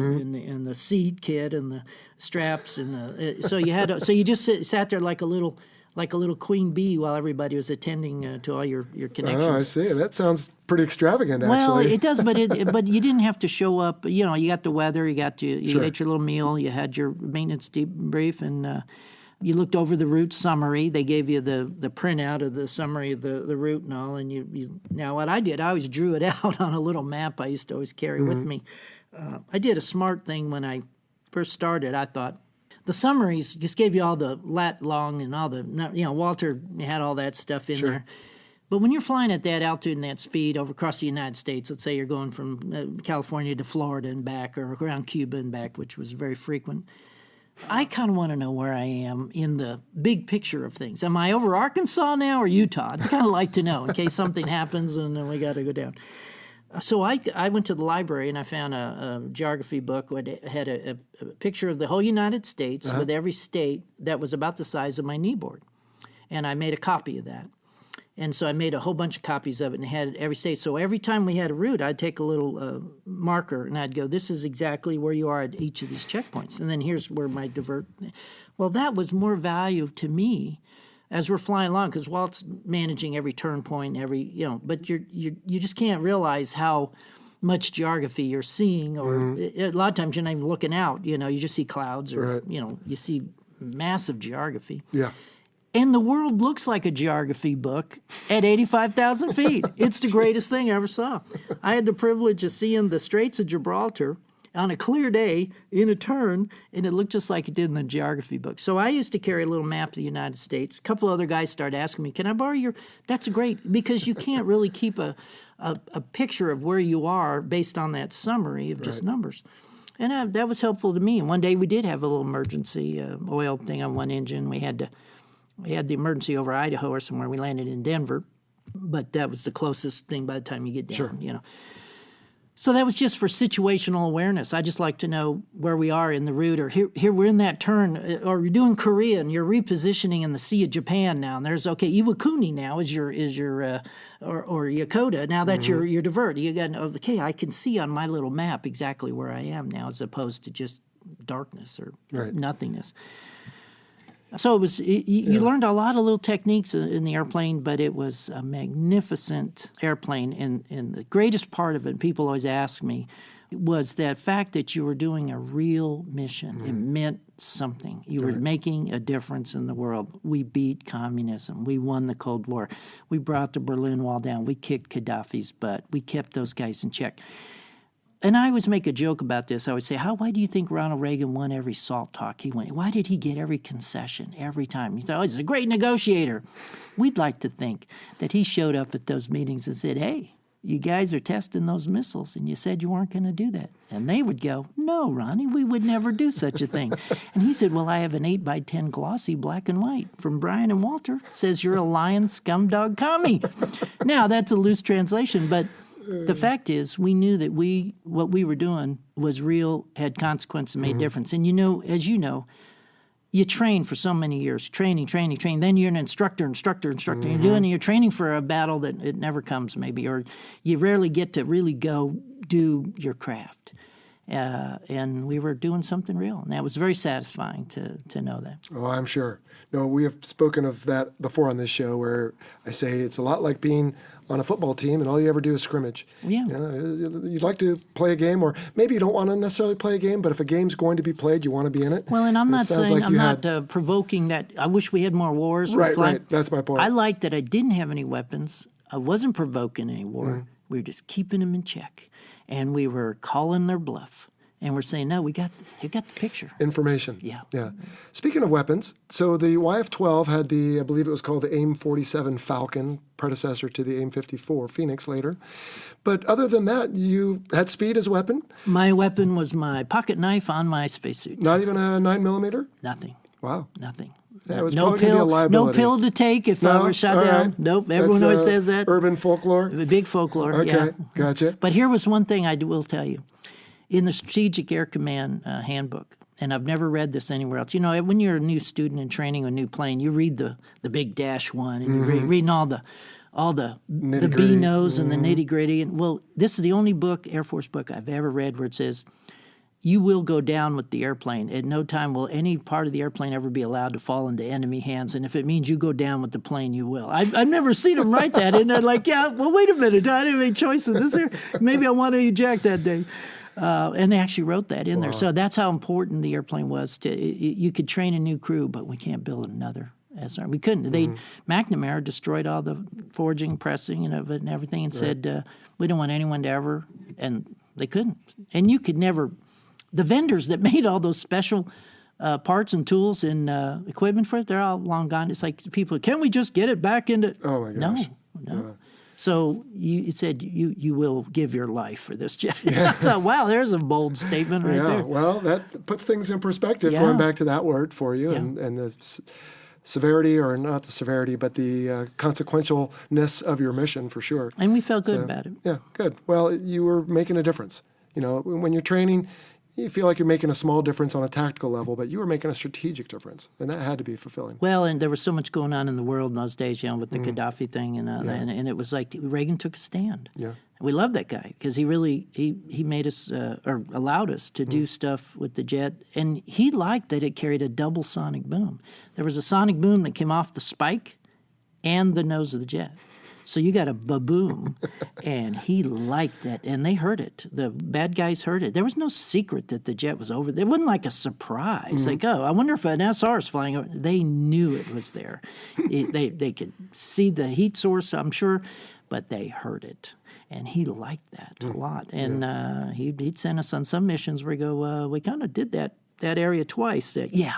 and the seat kit and the straps and so you just sat there like a little like a little queen bee while everybody was attending to all your connections. Oh, I see. That sounds pretty extravagant, Well, actually. it does, but you didn't have to show up. You know, you got the weather, you ate your little meal, you had your maintenance debrief, and you looked over the route summary. They gave you the printout of the summary of the route and all. And you now what I did, I always drew it out on a little map I used to always carry with me. I did a smart thing when I first started. I thought the summaries just gave you all the lat long and all the, Walter had all that stuff in there. But when you're flying at that altitude and that speed over across the United States, let's say you're going from California to Florida and back, or around Cuba and back, which was very frequent, I kind of want to know where I am in the big picture of things. Am I over Arkansas now or Utah? I'd kind of like to know in case something happens and then we got to go down. So I went to the library and I found a geography book that had a picture of the whole United States with every state that was about the size of my kneeboard. And I made a copy of that. And so I made a whole bunch of copies of it and had every state. So every time we had a route, I'd take a little marker and I'd go, this is exactly where you are at each of these checkpoints. And then here's where my divert. Well, that was more value to me as we're flying along, because Walt's managing every turn point, but you just can't realize how much geography you're seeing, or a lot of times you're not even looking out. You just see clouds, or you see massive geography. Yeah. And the world looks like a geography book at 85,000 feet. It's the greatest thing I ever saw. I had the privilege of seeing the Straits of Gibraltar on a clear day in a turn, and it looked just like it did in the geography book. So I used to carry a little map of the United States. A couple other guys started asking me, can I borrow your... That's great, because you can't really keep a picture of where you are based on that summary of just numbers. And that was helpful to me. And one day we did have a little emergency oil thing on one engine. We had the emergency over Idaho or somewhere. We landed in Denver, but that was the closest thing by the time you get down, So that was just for situational awareness. I just like to know where we are in the route, or here we're in that turn, or you're doing Korea and you're repositioning in the Sea of Japan now. And there's Iwakuni now is your or Yokota. Now that's your divert. You got I can see on my little map exactly where I am now, as opposed to just darkness or nothingness. So it was. You learned a lot of little techniques in the airplane, but it was a magnificent airplane. And the greatest part of it, people always ask me, was that fact that you were doing a real mission. It meant something. You were making a difference in the world. We beat communism. We won the Cold War. We brought the Berlin Wall down. We kicked Gaddafi's butt. We kept those guys in check. And I always make a joke about this. I would say, why do you think Ronald Reagan won every SALT talk he went? Why did he get every concession every time? You thought, he's a great negotiator. We'd like to think that he showed up at those meetings and said, hey, you guys are testing those missiles, and you said you weren't going to do that. And they would go, no, Ronnie, we would never do such a thing. And he said, well, I have an 8x10 glossy black and white from Brian and Walter. It says you're a lying scumdog commie. Now, that's a loose translation, but the fact is, we knew that what we were doing was real, had consequence, and made difference. And as you know, you train for so many years, training. Then you're an instructor. You're training for a battle that it never comes, maybe, or you rarely get to really go do your craft. And we were doing something real, and that was very satisfying to know that. Oh, I'm sure. No, we have spoken of that before on this show, where I say it's a lot like being on a football team and all you ever do is scrimmage. Yeah. You'd like to play a game, or maybe you don't want to necessarily play a game, but if a game's going to be played, you want to be in it. Well, and I'm not saying I'm not provoking that. I wish we had more wars. Right. That's my point. I like that I didn't have any weapons. I wasn't provoking any war. We were just keeping them in check. And we were calling their bluff. And we're saying, no, you got the picture. Information. Yeah. Speaking of weapons, so the YF-12 had I believe it was called the AIM-47 Falcon, predecessor to the AIM-54 Phoenix later. But other than that, you had speed as a weapon? My weapon was my pocket knife on my spacesuit. Not even a 9mm? Nothing. Wow. Nothing. Yeah, it was probably going to be a liability. No pill to take if I were shot down. Right. Nope, everyone always says that. Urban folklore? Big folklore, Okay, gotcha. But here was one thing I will tell you. In the Strategic Air Command handbook, and I've never read this anywhere else. When you're a new student in training a new plane, you read the big -1, and you're reading all the B-nose and the nitty-gritty. And, well, this is the only Air Force book I've ever read where it says, you will go down with the airplane. At no time will any part of the airplane ever be allowed to fall into enemy hands. And if it means you go down with the plane, you will. I've never seen them write that. And they're like, yeah, well, wait a minute. I didn't make choices this year. Maybe I want to eject that day. And they actually wrote that in there. So that's how important the airplane was. You could train a new crew, but we can't build another SR. We couldn't. McNamara destroyed all the forging, pressing, and everything, and said, we don't want anyone to ever, and they couldn't. And you could never. The vendors that made all those special parts and tools and equipment for it, they're all long gone. It's like people, can we just get it back into? Oh my gosh. No. So it said you will give your life for this jet. I thought, wow, there's a bold statement right there. Well, that puts things in perspective. Yeah. Going back to that word for you and the severity, or not the severity, but the consequentialness of your mission for sure. And we felt good about it. Yeah, good. Well, you were making a difference. When you're training, you feel like you're making a small difference on a tactical level, but you were making a strategic difference, and that had to be fulfilling. Well, and there was so much going on in the world in those days, with the Gaddafi thing, and it was like Reagan took a stand. Yeah. We loved that guy because he really he made us or allowed us to do stuff with the jet, and he liked that it carried a double sonic boom. There was a sonic boom that came off the spike and the nose of the jet. So you got a ba-boom, and he liked that, and they heard it. The bad guys heard it. There was no secret that the jet was over there. It wasn't like a surprise, like, oh, I wonder if an SR is flying over. They knew it was there. They could see the heat source, I'm sure, but they heard it. And he liked that a lot. And he'd send us on some missions where we go, we kind of did that area twice. Yeah.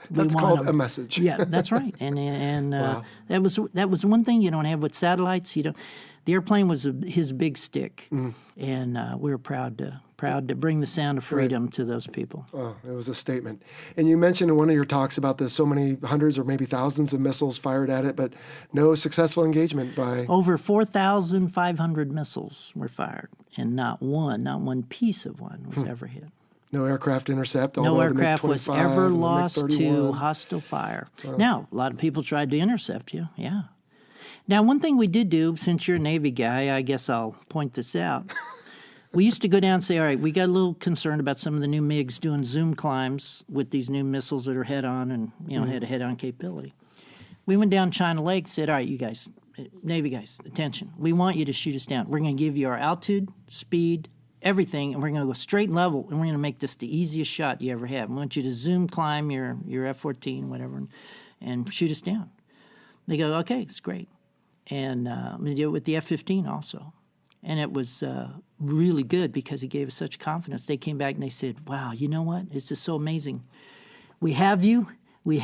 That's called a message. Yeah, that's right. And wow. that was one thing you don't have with satellites. The airplane was his big stick, and we were proud to bring the sound of freedom to those people. Oh, it was a statement. And you mentioned in one of your talks about the so many hundreds or maybe thousands of missiles fired at it, but no successful engagement by... Over 4,500 missiles were fired, and not one piece of one was ever hit. No aircraft intercept? No aircraft was ever lost to hostile fire. Wow. Now, a lot of people tried to intercept you, yeah. Now, one thing we did do, since you're a Navy guy, I guess I'll point this out. We used to go down and say, all right, we got a little concerned about some of the new MiGs doing zoom climbs with these new missiles that are head-on and, had a head-on capability. We went down China Lake and said, all right, you guys, Navy guys, attention. We want you to shoot us down. We're going to give you our altitude, speed, everything, and we're going to go straight and level, and we're going to make this the easiest shot you ever have. We want you to zoom climb your F-14, whatever, and shoot us down. They go, okay, it's great. And I'm going to do it with the F-15 also. And it was really good because he gave us such confidence. They came back and they said, wow, you know what? It's just so amazing. We have you, we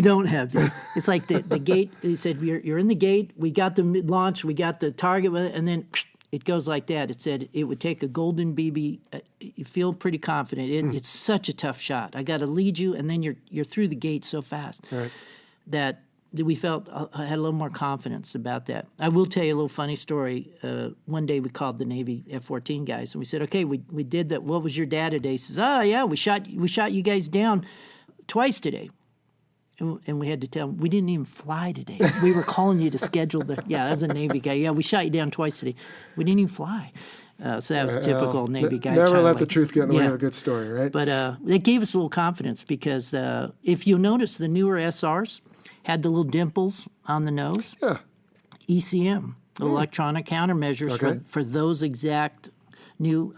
don't have you. It's like the gate. He said, you're in the gate. We got the launch. We got the target. And then it goes like that. It said it would take a golden BB. You feel pretty confident. It's such a tough shot. I got to lead you, and then you're through the gate so fast that we felt I had a little more confidence about that. I will tell you a little funny story. One day we called the Navy F-14 guys, and we said, okay, we did that. What was your data today? He says, oh, yeah, we shot you guys down twice today. And we had to tell him, we didn't even fly today. We were calling you to schedule that was a Navy guy. Yeah, we shot you down twice today. We didn't even fly. So that was typical Navy guy. Never let the truth get in the way of a good story, right? But it gave us a little confidence because if you notice, the newer SRs had the little dimples on the nose. Yeah. ECM, electronic countermeasures for those exact new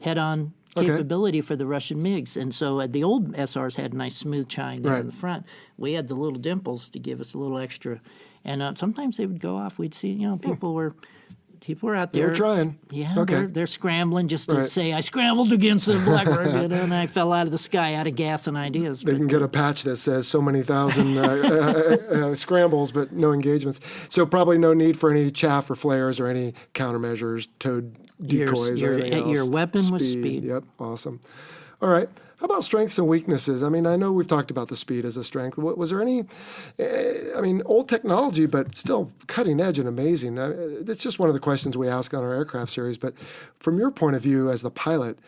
head-on capability for the Russian MiGs. And so the old SRs had a nice smooth chine there in the front. We had the little dimples to give us a little extra. And sometimes they would go off. We'd see, people were out there. They were trying. Yeah, they're scrambling just to say, I scrambled against the Blackbird, and I fell out of the sky out of gas and ideas. They can get a patch that says so many thousand scrambles, but no engagements. So probably no need for any chaff or flares or any countermeasures, towed decoys or anything else. Your weapon was speed. Yep, awesome. All right. How about strengths and weaknesses? I mean, I know we've talked about the speed as a strength. Was there any, old technology, but still cutting edge and amazing? It's just one of the questions we ask on our aircraft series. But from your point of view as the pilot,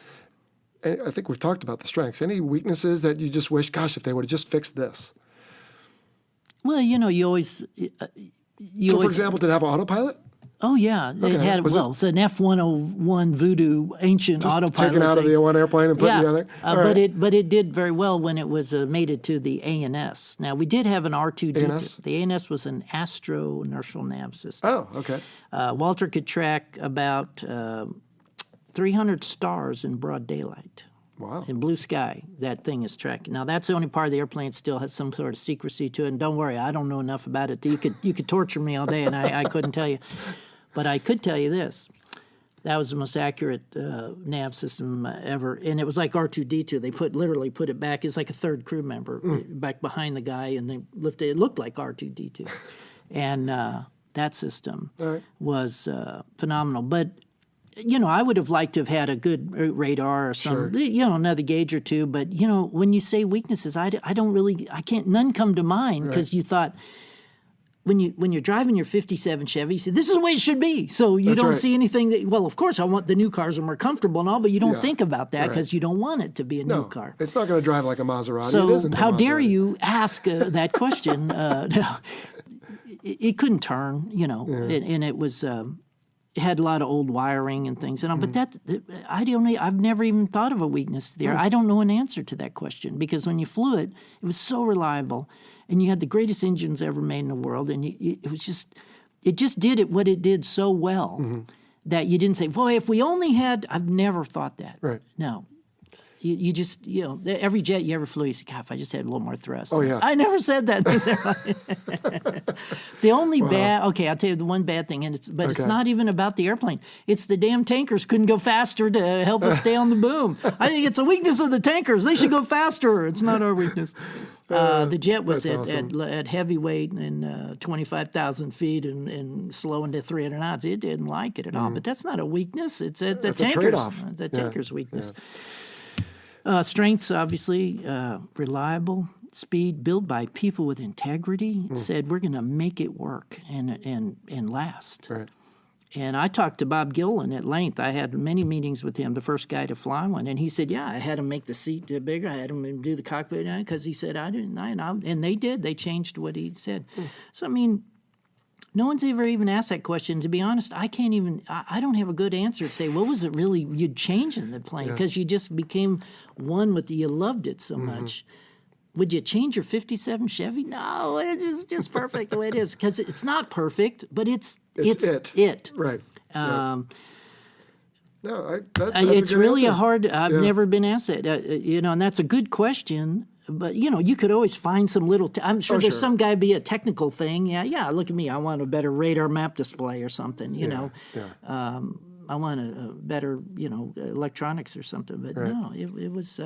I think we've talked about the strengths. Any weaknesses that you just wish, gosh, if they would have just fixed this? Well, you always... for example, did it have autopilot? Oh, yeah. It Okay. had, it's an F-101 Voodoo ancient autopilot Taken out of thing. the one airplane and put in the other? All right. But it did very well when it was made it to the ANS. Now, we did have an R2D2. ANS? The ANS was an astro-inertial nav system. Oh, okay. Walter could track about 300 stars in broad daylight. Wow. In blue sky, that thing is tracking. Now, that's the only part of the airplane that still has some sort of secrecy to it. And don't worry, I don't know enough about it. You could torture me all day, and I couldn't tell you. But I could tell you this. That was the most accurate nav system ever. And it was like R2-D2. They literally put it back. It's like a third crew member back behind the guy, and they lifted it. It looked like R2-D2. And that system was phenomenal. But I would have liked to have had a good radar or some, another gauge or two. But, when you say weaknesses, none come to mind because you thought when you're driving your 57 Chevy, you say, this is the way it should be. So you don't see anything of course, I want the new cars are more comfortable and all, but you don't think about that because you don't want it to be a new car. It's not going to drive like a Maserati. So it isn't how a dare Maserati. you ask that question? It couldn't turn, and it was... It had a lot of old wiring and things, but I've never even thought of a weakness there. I don't know an answer to that question because when you flew it, it was so reliable, and you had the greatest engines ever made in the world, and it just did what it did so well that you didn't say, boy, if we only had. I've never thought that. Right. No. You just, every jet you ever flew, you say, God, if I just had a little more thrust. Oh, yeah. I never said that. The only I'll tell you the one bad thing, it's not even about the airplane. It's the damn tankers couldn't go faster to help us stay on the boom. I think it's a weakness of the tankers. They should go faster. It's not our weakness. The jet was at heavyweight and 25,000 feet and slowing to 300 knots. It didn't like it at all. But that's not a weakness. It's the tankers. trade-off. The tankers' weakness. Strengths, obviously, reliable, speed, built by people with integrity. It said, we're going to make it work and last. Right. And I talked to Bob Gillen at length. I had many meetings with him, the first guy to fly one. And he said, I had him make the seat bigger. I had him do the cockpit because he said, and they did. They changed what he said. So, no one's ever even asked that question. To be honest, I don't have a good answer to say, what was it really you'd change in the plane? Because you just became one with you loved it so much. Would you change your 57 Chevy? No, it's just perfect the way it is. Because it's not perfect, but it's it. Right. That's it's really answer. hard. I've never been asked that. And that's a good question. But, you could always find some little... I'm sure there's some guy be a technical thing. Yeah, look at me. I want a better radar map display or something, I want a better, electronics or something. But no, it was...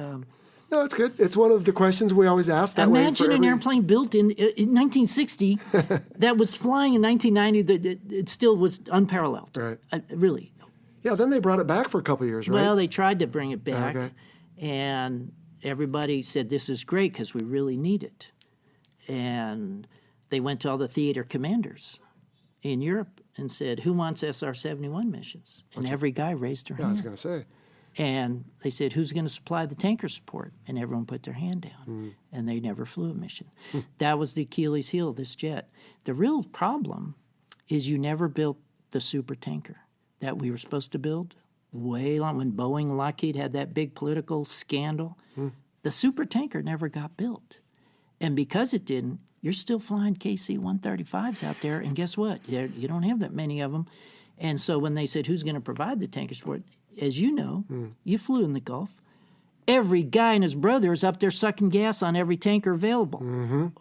No, it's good. It's one of the questions we always ask. Imagine an airplane built in 1960 that was flying in 1990 that it still was unparalleled. Right. Really. Yeah, then they brought it back for a couple of years, right? Well, they tried to bring it back. Okay. And... everybody said, this is great because we really need it. And they went to all the theater commanders in Europe and said, who wants SR-71 missions? And every guy raised their hand. I was going to say. And they said, who's going to supply the tanker support? And everyone put their hand down. And they never flew a mission. That was the Achilles heel of this jet. The real problem is you never built the super tanker that we were supposed to build. Way long, when Boeing and Lockheed had that big political scandal, the super tanker never got built. And because it didn't, you're still flying KC-135s out there, and guess what? You don't have that many of them. And so when they said, who's going to provide the tanker support? As you know, you flew in the Gulf. Every guy and his brother is up there sucking gas on every tanker available.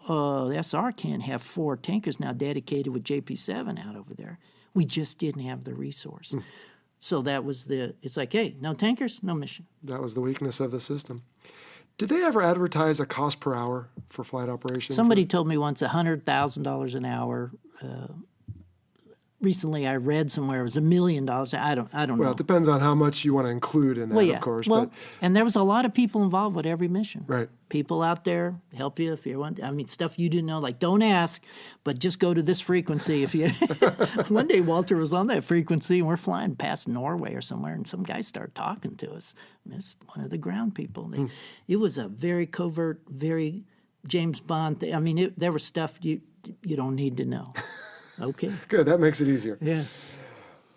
The SR can't have 4 tankers now dedicated with JP7 out over there. We just didn't have the resource. So that was it's like, hey, no tankers, no mission. That was the weakness of the system. Did they ever advertise a cost per hour for flight operations? Somebody told me once $100,000 an hour. Recently, I read somewhere it was $1 million. I don't know. Well, it depends on how much you want to include in that, of course. Well, and there was a lot of people involved with every mission. Right. People out there help you if you want. Stuff you didn't know, like don't ask, but just go to this frequency. If you. One day, Walter was on that frequency, and we're flying past Norway or somewhere, and some guy started talking to us. It's one of the ground people. It was a very covert, very James Bond thing. There was stuff you don't need to know. Okay. Good. That makes it easier. Yeah.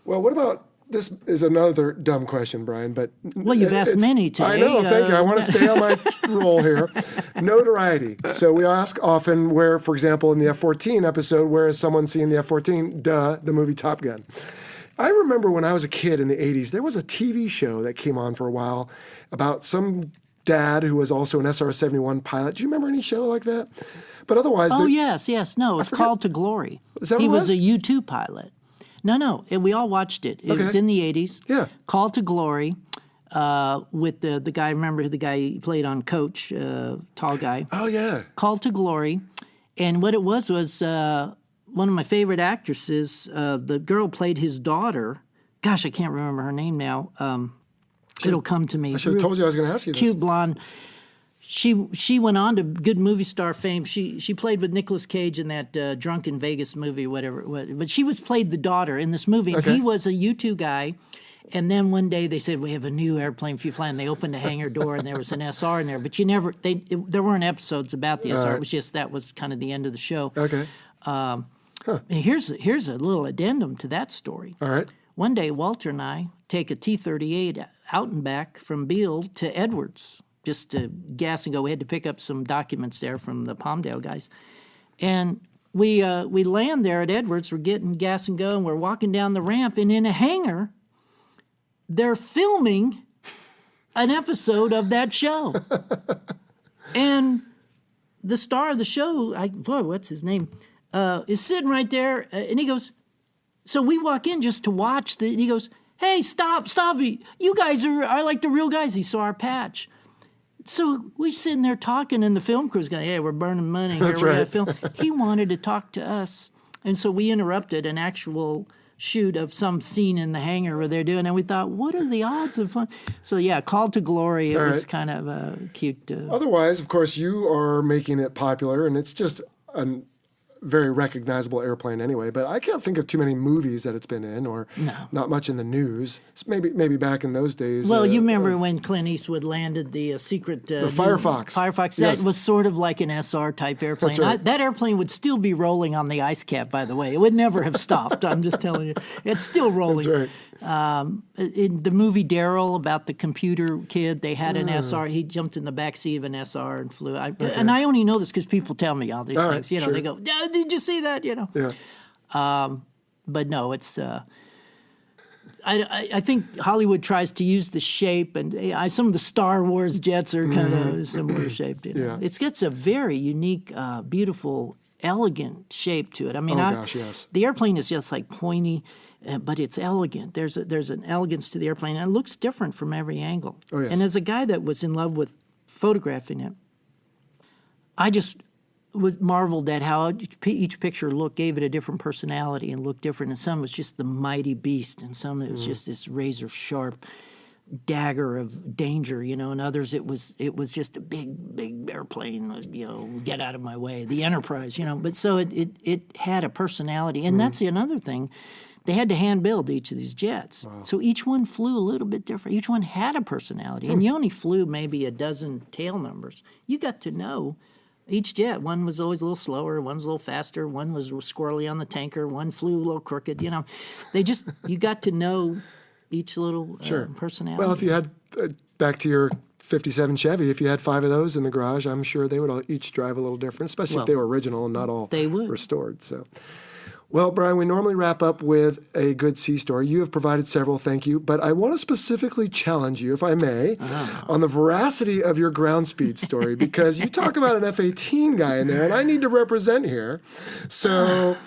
Well, what about this? Is another dumb question, Brian. But Well, you've asked many today. I know. Thank you. I want to stay on my roll here. Notoriety. So we ask often where, for example, in the F-14 episode, where is someone seeing the F-14? Duh, the movie Top Gun. I remember when I was a kid in the 80s, there was a TV show that came on for a while about some dad who was also an SR-71 pilot. Do you remember any show like that? But otherwise... Oh, yes. No, it's Called to Glory. Is that what he it was was? a U-2 pilot. No, we all watched it. It was in the 80s. Yeah. Called to Glory with the guy, remember the guy he played on Coach, tall guy. Oh, yeah. Called to Glory. And what it was one of my favorite actresses, the girl played his daughter. Gosh, I can't remember her name now. It'll come to me. I should have told you I was going to ask you this. Cute blonde. She went on to good movie star fame. She played with Nicolas Cage in that Drunken Vegas movie, whatever. But she played the daughter in this movie. And he was a U-2 guy. And then one day they said, we have a new airplane for you flying. They opened the hangar door and there was an SR in there. But there weren't episodes about the SR. Right. It was just that was kind of the end of the show. Okay. Here's a little addendum to that story. All right. One day, Walter and I take a T-38 out and back from Beale to Edwards just to gas and go. We had to pick up some documents there from the Palmdale guys. And we land there at Edwards. We're getting gas and go, and we're walking down the ramp, and in a hangar, they're filming an episode of that show. And the star of the show, what's his name, is sitting right there, and he goes, so we walk in just to watch, and he goes, hey, stop, you guys are like the real guys. He saw our patch. So we're sitting there talking, and the film crew's going, hey, we're burning money. Here we have film. He wanted to talk to us. And so we interrupted an actual shoot of some scene in the hangar where they're doing, and we thought, what are the odds of fun? So, yeah, Called to Glory, it was kind of a cute... Otherwise, of course, you are making it popular, and it's just a very recognizable airplane anyway, but I can't think of too many movies that it's been in, or not much in the news. It's maybe back in those days. Well, you remember when Clint Eastwood landed the secret... the Firefox. Firefox. Yes. That was sort of like an SR-type airplane. That's right. That airplane would still be rolling on the ice cap, by the way. It would never have stopped. I'm just telling you. It's still rolling. That's right. In the movie Daryl about the computer kid, they had an SR. He jumped in the back seat of an SR and flew. And I only know this because people tell me all these things. Right, you know, sure. they go, "Did you see that?" You know. Yeah. But no, it's. I think Hollywood tries to use the shape, and some of the Star Wars jets are kind of similar shaped. You know? Yeah. It's got a very unique, beautiful, elegant shape to it. I mean, gosh, yes. The airplane is just like pointy. But it's elegant. There's an elegance to the airplane, and it looks different from every angle. Oh, yes. And as a guy that was in love with photographing it, I just was marveled at how each picture gave it a different personality and looked different. And some was just the mighty beast, and some it was just this razor sharp dagger of danger, you know. And others it was just a big airplane, you know, get out of my way. The Enterprise, you know. But so it had a personality, and that's another thing. They had to hand build each of these jets. Wow. So each one flew a little bit different. Each one had a personality. And you only flew maybe a dozen tail numbers. You got to know each jet. One was always a little slower, one was a little faster, one was squirrely on the tanker, one flew a little crooked, you know. You got to know each little personality. Well, if you had, back to your 57 Chevy, if you had 5 of those in the garage, I'm sure they would all each drive a little different, especially if they were original and not all restored. So. Well, Brian, we normally wrap up with a good sea story. You have provided several, thank you. But I want to specifically challenge you, if I may, on the veracity of your ground speed story, because you talk about an F-18 guy in there, and I need to represent here. So,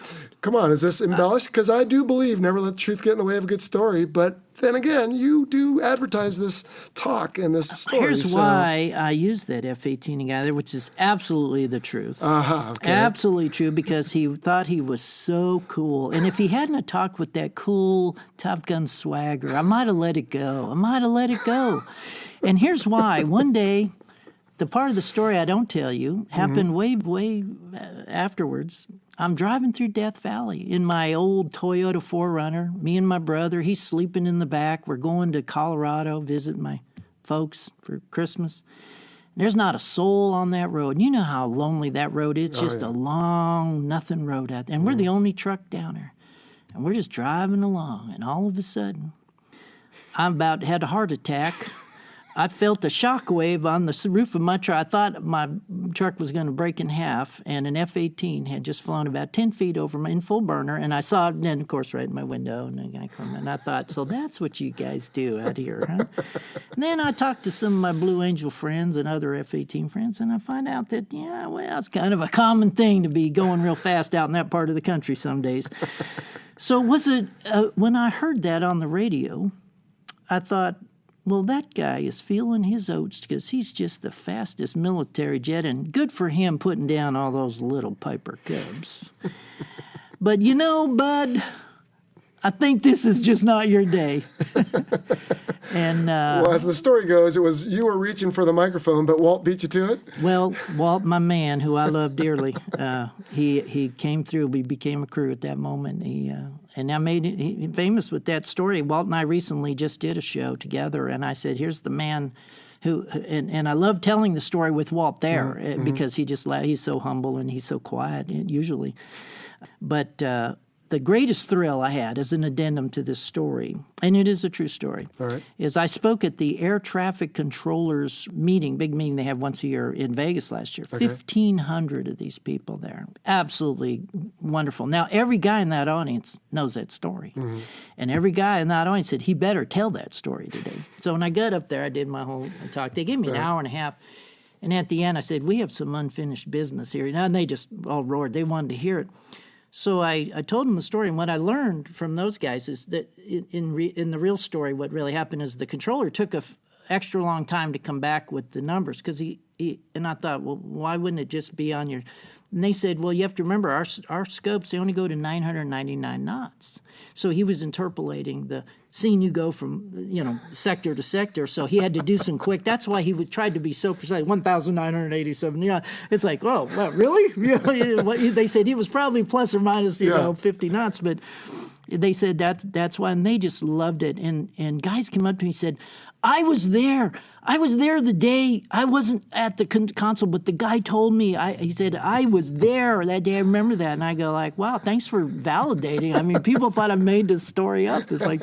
come on, is this embellished? Because I do believe never let the truth get in the way of a good story, but then again, you do advertise this talk and this story. Here's why I use that F-18 guy there, which is absolutely the truth. Okay. Absolutely true, because he thought he was so cool. And if he hadn't have talked with that cool Top Gun swagger, I might have let it go. And here's why. One day, the part of the story I don't tell you happened way afterwards. I'm driving through Death Valley in my old Toyota 4Runner. Me and my brother, he's sleeping in the back. We're going to Colorado, visit my folks for Christmas. There's not a soul on that road. You know how lonely that road is. It's just a long, nothing road out there. And we're the only truck down there. And we're just driving along, and all of a sudden, I about had a heart attack. I felt a shock wave on the roof of my truck. I thought my truck was going to break in half, and an F-18 had just flown about 10 feet over me in full burner, and I saw it, and of course, right in my window, and the guy came in, and I thought, so that's what you guys do out here, huh? And then I talked to some of my Blue Angel friends and other F-18 friends, and I find out that, yeah, well, it's kind of a common thing to be going real fast out in that part of the country some days. So was it, when I heard that on the radio, I thought, well, that guy is feeling his oats because he's just the fastest military jet, and good for him putting down all those little Piper Cubs. But you know, Bud, I think this is just not your day. And well, as the story goes, it was you were reaching for the microphone, but Walt beat you to it? Well, Walt, my man, who I love dearly, he came through. We became a crew at that moment. And I made him famous with that story. Walt and I recently just did a show together, and I said, here's the man who, and I love telling the story with Walt there because he's so humble and he's so quiet usually. But the greatest thrill I had as an addendum to this story, and it is a true story, is I spoke at the air traffic controllers meeting, big meeting they have once a year in Vegas last year. 1,500 of these people there. Absolutely wonderful. Now, every guy in that audience knows that story. And every guy in that audience said, he better tell that story today. So when I got up there, I did my whole talk. They gave me an hour and a half. And at the end, I said, we have some unfinished business here. And they just all roared. They wanted to hear it. So I told them the story, and what I learned from those guys is that in the real story, what really happened is the controller took a extra long time to come back with the numbers because he and I thought, well, why wouldn't it just be on your? And they said, well, you have to remember our scopes, they only go to 999 knots. So he was interpolating the seeing you go from sector to sector. So he had to do some quick. That's why he tried to be so precise. 1,987. Yeah, it's like, oh, what, really? They said he was probably plus or minus 50 knots, but they said that's why, and they just loved it. And guys came up to me and said, I was there. I was there the day. I wasn't at the console, but the guy told me. He said, I was there that day. I remember that. And I go like, wow, thanks for validating. I mean, people thought I made this story up. It's like,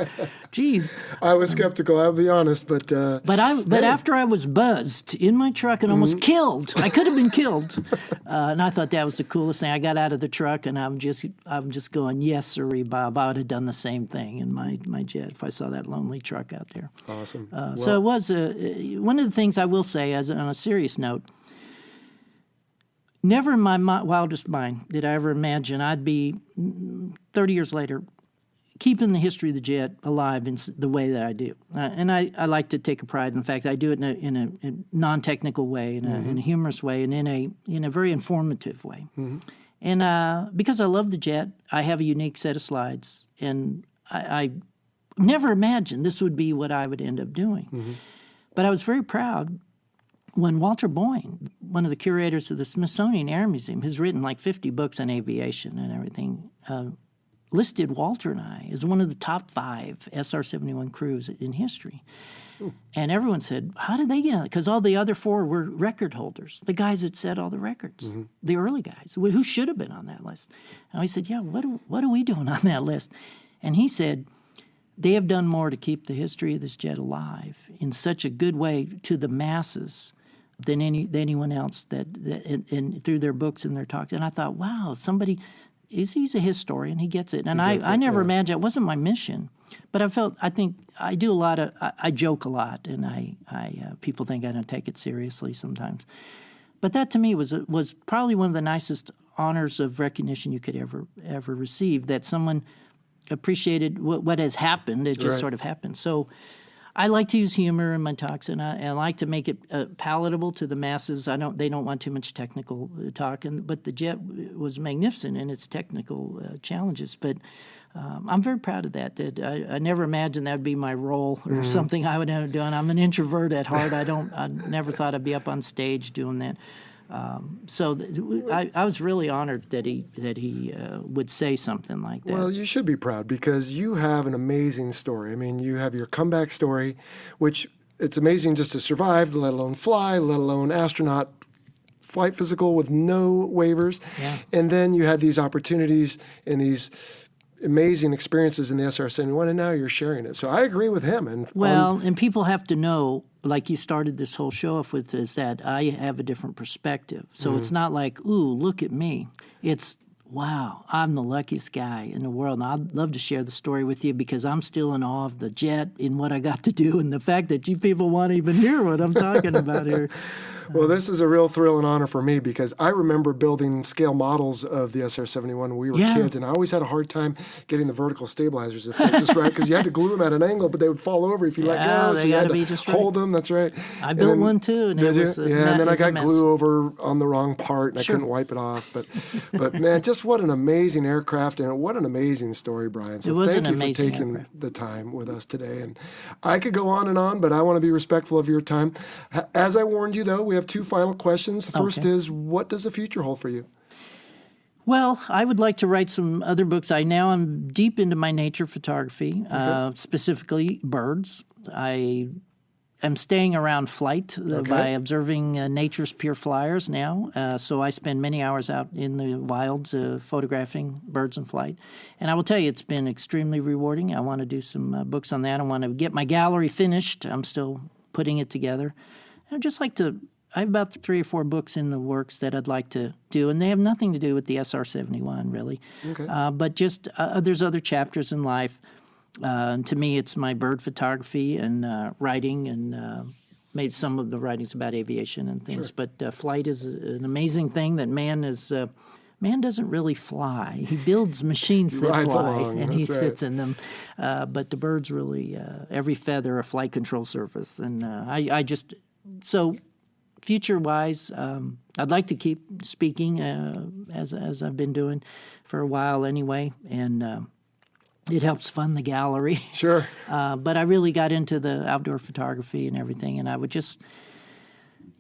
geez. I was skeptical, I'll be honest. But after I was buzzed in my truck and almost killed, I could have been killed. And I thought that was the coolest thing. I got out of the truck and I'm just going, yes, sirree, Bob. I would have done the same thing in my jet if I saw that lonely truck out there. Awesome. So it was one of the things I will say, as on a serious note, never in my wildest mind did I ever imagine I'd be 30 years later keeping the history of the jet alive in the way that I do. And I like to take a pride in the fact I do it in a non-technical way, in a humorous way, and in a very informative way. And because I love the jet, I have a unique set of slides, and I never imagined this would be what I would end up doing. But I was very proud when Walter Boyne, one of the curators of the Smithsonian Air Museum, who's written like 50 books on aviation and everything, listed Walter and I as one of the top 5 SR-71 crews in history. And everyone said, how did they get on it? Because all the other 4 were record holders, the guys that set all the records, the early guys, who should have been on that list. And I said, yeah, what are we doing on that list? And he said, they have done more to keep the history of this jet alive in such a good way to the masses than anyone else and through their books and their talks. And I thought, wow, he's a historian, he gets it. And I never imagined, it wasn't my mission, but I think I do a lot of, I joke a lot, and people think I don't take it seriously sometimes. But that to me was probably one of the nicest honors of recognition you could ever receive, that someone appreciated what has happened. It just sort of happened. So I like to use humor in my talks, and I like to make it palatable to the masses. They don't want too much technical talk, but the jet was magnificent in its technical challenges. But I'm very proud of that. I never imagined that would be my role or something I would end up doing. I'm an introvert at heart. I never thought I'd be up on stage doing that. So I was really honored that he would say something like that. Well, you should be proud because you have an amazing story. I mean, you have your comeback story, which it's amazing just to survive, let alone fly, let alone astronaut, flight physical with no waivers. Yeah. And then you had these opportunities and these amazing experiences in the SR-71, and now you're sharing it. So I agree with him. And Well, and people have to know, like you started this whole show off with, is that I have a different perspective. So it's not like, ooh, look at me. It's, wow, I'm the luckiest guy in the world. And I'd love to share the story with you because I'm still in awe of the jet and what I got to do and the fact that you people want to even hear what I'm talking about here. Well, this is a real thrill and honor for me because I remember building scale models of the SR-71 when we were kids, and I always had a hard time getting the vertical stabilizers to fit just right because you had to glue them at an angle, but they would fall over if you let go, so you had to hold them. That's right. I built one too, and it was and then I got glue over on the wrong part, and I couldn't wipe it off. But man, just what an amazing aircraft, and what an amazing story, Brian. So thank you for taking the time with us today. And I could go on, but I want to be respectful of your time. As I warned you, though, we have two final questions. The first is, what does the future hold for you? Well, I would like to write some other books. I'm deep into my nature photography, specifically birds. I am staying around flight by observing nature's pure flyers now. So I spend many hours out in the wilds photographing birds in flight. And I will tell you, it's been extremely rewarding. I want to do some books on that. I want to get my gallery finished. I'm still putting it together. I'd just like to... I have about 3 or 4 books in the works that I'd like to do, and they have nothing to do with the SR-71, really. But just there's other chapters in life. And to me, it's my bird photography and writing, and made some of the writings about aviation and things. But flight is an amazing thing that man doesn't really fly. He builds machines that fly, and he sits in them. But the birds really, every feather, a flight control surface. And so future-wise, I'd like to keep speaking as I've been doing for a while anyway, and it helps fund the gallery. Sure. But I really got into the outdoor photography and everything, and I would just,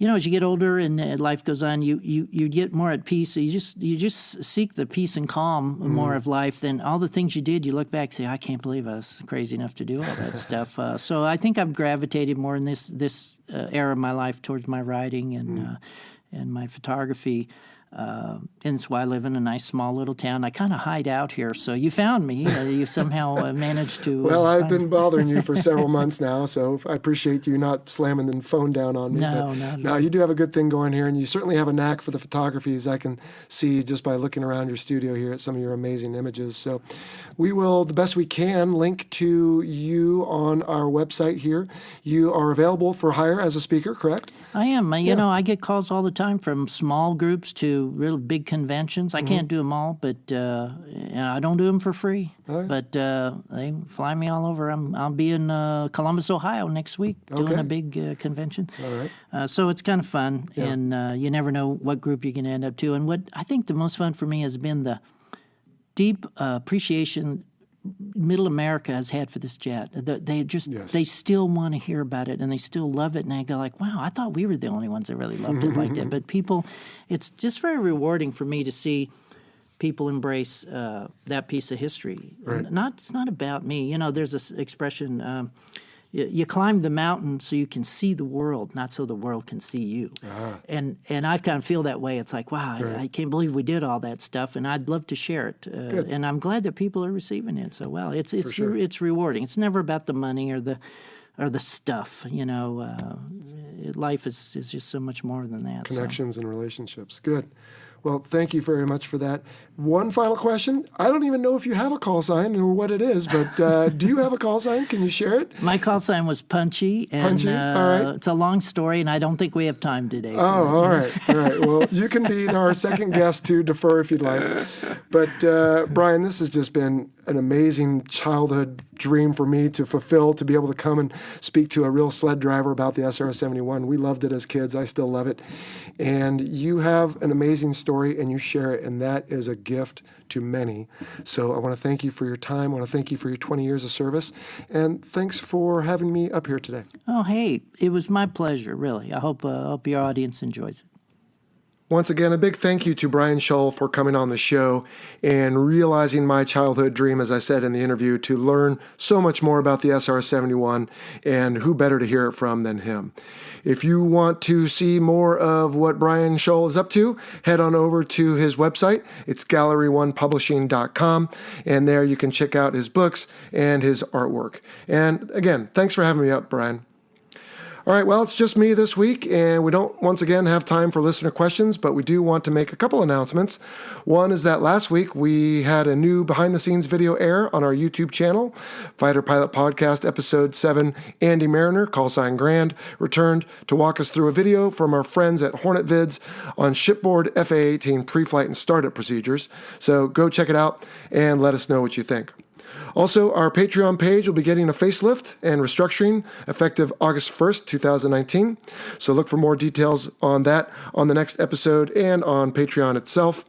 as you get older and life goes on, you get more at peace. So you just seek the peace and calm more of life than all the things you did. You look back and say, I can't believe I was crazy enough to do all that stuff. So I think I've gravitated more in this era of my life towards my writing and my photography. And that's why I live in a nice small little town. I kind of hide out here. So you found me. You somehow managed to... Well, I've been bothering you for several months now, so I appreciate you not slamming the phone down on me. No, you do have a good thing going here, and you certainly have a knack for the photography, as I can see just by looking around your studio here at some of your amazing images. So we will, the best we can, link to you on our website here. You are available for hire as a speaker, correct? I am. You know, I get calls all the time from small groups to real big conventions. I can't do them all, but I don't do them for free. But they fly me all over. I'll be in Columbus, Ohio next week doing a big convention. All right. So it's kind of fun, and you never know what group you're going to end up to. And what I think the most fun for me has been the deep appreciation Middle America has had for this jet. They still want to hear about it, and they still love it, and they go like, wow, I thought we were the only ones that really loved it like that. But people, it's just very rewarding for me to see people embrace that piece of history. Right. It's not about me. You know, there's this expression, you climb the mountain so you can see the world, not so the world can see you. And I kind of feel that way. It's like, wow, I can't believe we did all that stuff, and I'd love to share it. And I'm glad that people are receiving it so well. It's rewarding. It's never about the money or the stuff. You know, life is just so much more than that. Connections and relationships. Good. Well, thank you very much for that. One final question. I don't even know if you have a call sign or what it is, but do you have a call sign? Can you share it? My call sign was Punchy. And, Punchy? All right. It's a long story, and I don't think we have time today. All right. Well, you can be our second guest to defer if you'd like. But, Brian, this has just been an amazing childhood dream for me to fulfill, to be able to come and speak to a real sled driver about the SR-71. We loved it as kids. I still love it. And you have an amazing story, and you share it, and that is a gift to many. So I want to thank you for your time. I want to thank you for your 20 years of service. And thanks for having me up here today. Oh, hey, it was my pleasure, really. I hope your audience enjoys it. Once again, a big thank you to Brian Shul for coming on the show and realizing my childhood dream, as I said in the interview, to learn so much more about the SR-71, and who better to hear it from than him. If you want to see more of what Brian Shul is up to, head on over to his website. It's gallery1publishing.com, and there you can check out his books and his artwork. And again, thanks for having me up, Brian. All right, well, it's just me this week, and we don't once again have time for listener questions, but we do want to make a couple announcements. One is that last week we had a new behind-the-scenes video air on our YouTube channel. Fighter Pilot Podcast Episode 7, Andy Mariner, callsign Grand, returned to walk us through a video from our friends at Hornet Vids on shipboard FA-18 pre-flight and startup procedures. So go check it out and let us know what you think. Also, our Patreon page will be getting a facelift and restructuring effective August 1st, 2019. So look for more details on that on the next episode and on Patreon itself.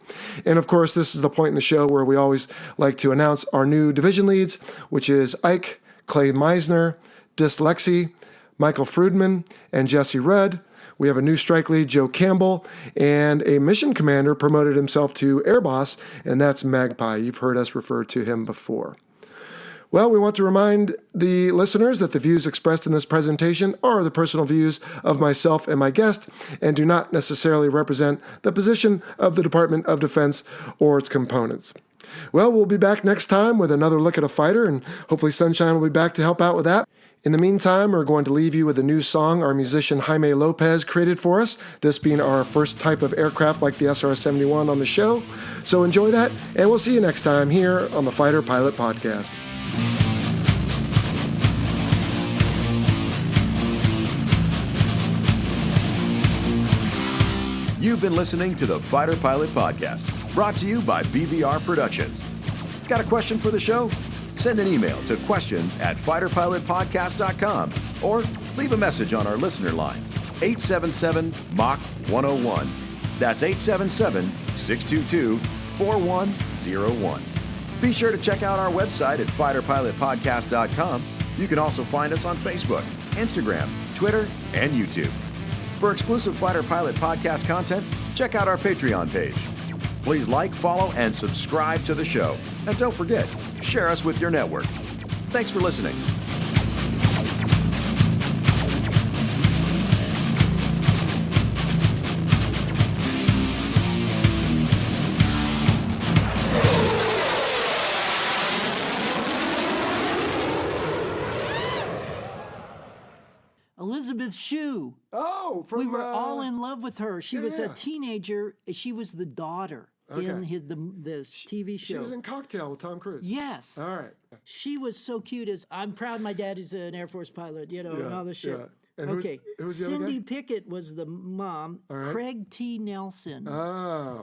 And of course, this is the point in the show where we always like to announce our new division leads, which is Ike, Clay Meisner, Dyslexie, Michael Friedman, and Jesse Rudd. We have a new strike lead, Joe Campbell, and a mission commander promoted himself to air boss, and that's Magpie. You've heard us refer to him before. Well, we want to remind the listeners that the views expressed in this presentation are the personal views of myself and my guest and do not necessarily represent the position of the Department of Defense or its components. Well, we'll be back next time with another look at a fighter, and hopefully Sunshine will be back to help out with that. In the meantime, we're going to leave you with a new song our musician Jaime Lopez created for us, this being our first type of aircraft like the SR-71 on the show. So enjoy that, and we'll see you next time here on the Fighter Pilot Podcast. You've been listening to the Fighter Pilot Podcast, brought to you by BVR Productions. Got a question for the show? Send an email to questions@fighterpilotpodcast.com or leave a message on our listener line, 877-MACH-101. That's 877-622-4101. Be sure to check out our website at fighterpilotpodcast.com. You can also find us on Facebook, Instagram, Twitter, and YouTube. For exclusive Fighter Pilot Podcast content, check out our Patreon page. Please like, follow, and subscribe to the show. And don't forget, share us with your network. Thanks for listening. Elizabeth Shue. Oh, We were all in love with her. She was yeah. a teenager. She was the daughter in the TV show. She was in Cocktail with Tom Cruise. Yes. All right. She was so cute. I'm proud my dad is an Air Force pilot, and all this shit. Yeah. And Okay. who's the other Cindy guy? Pickett was the mom. All right. Craig T. Nelson. Oh.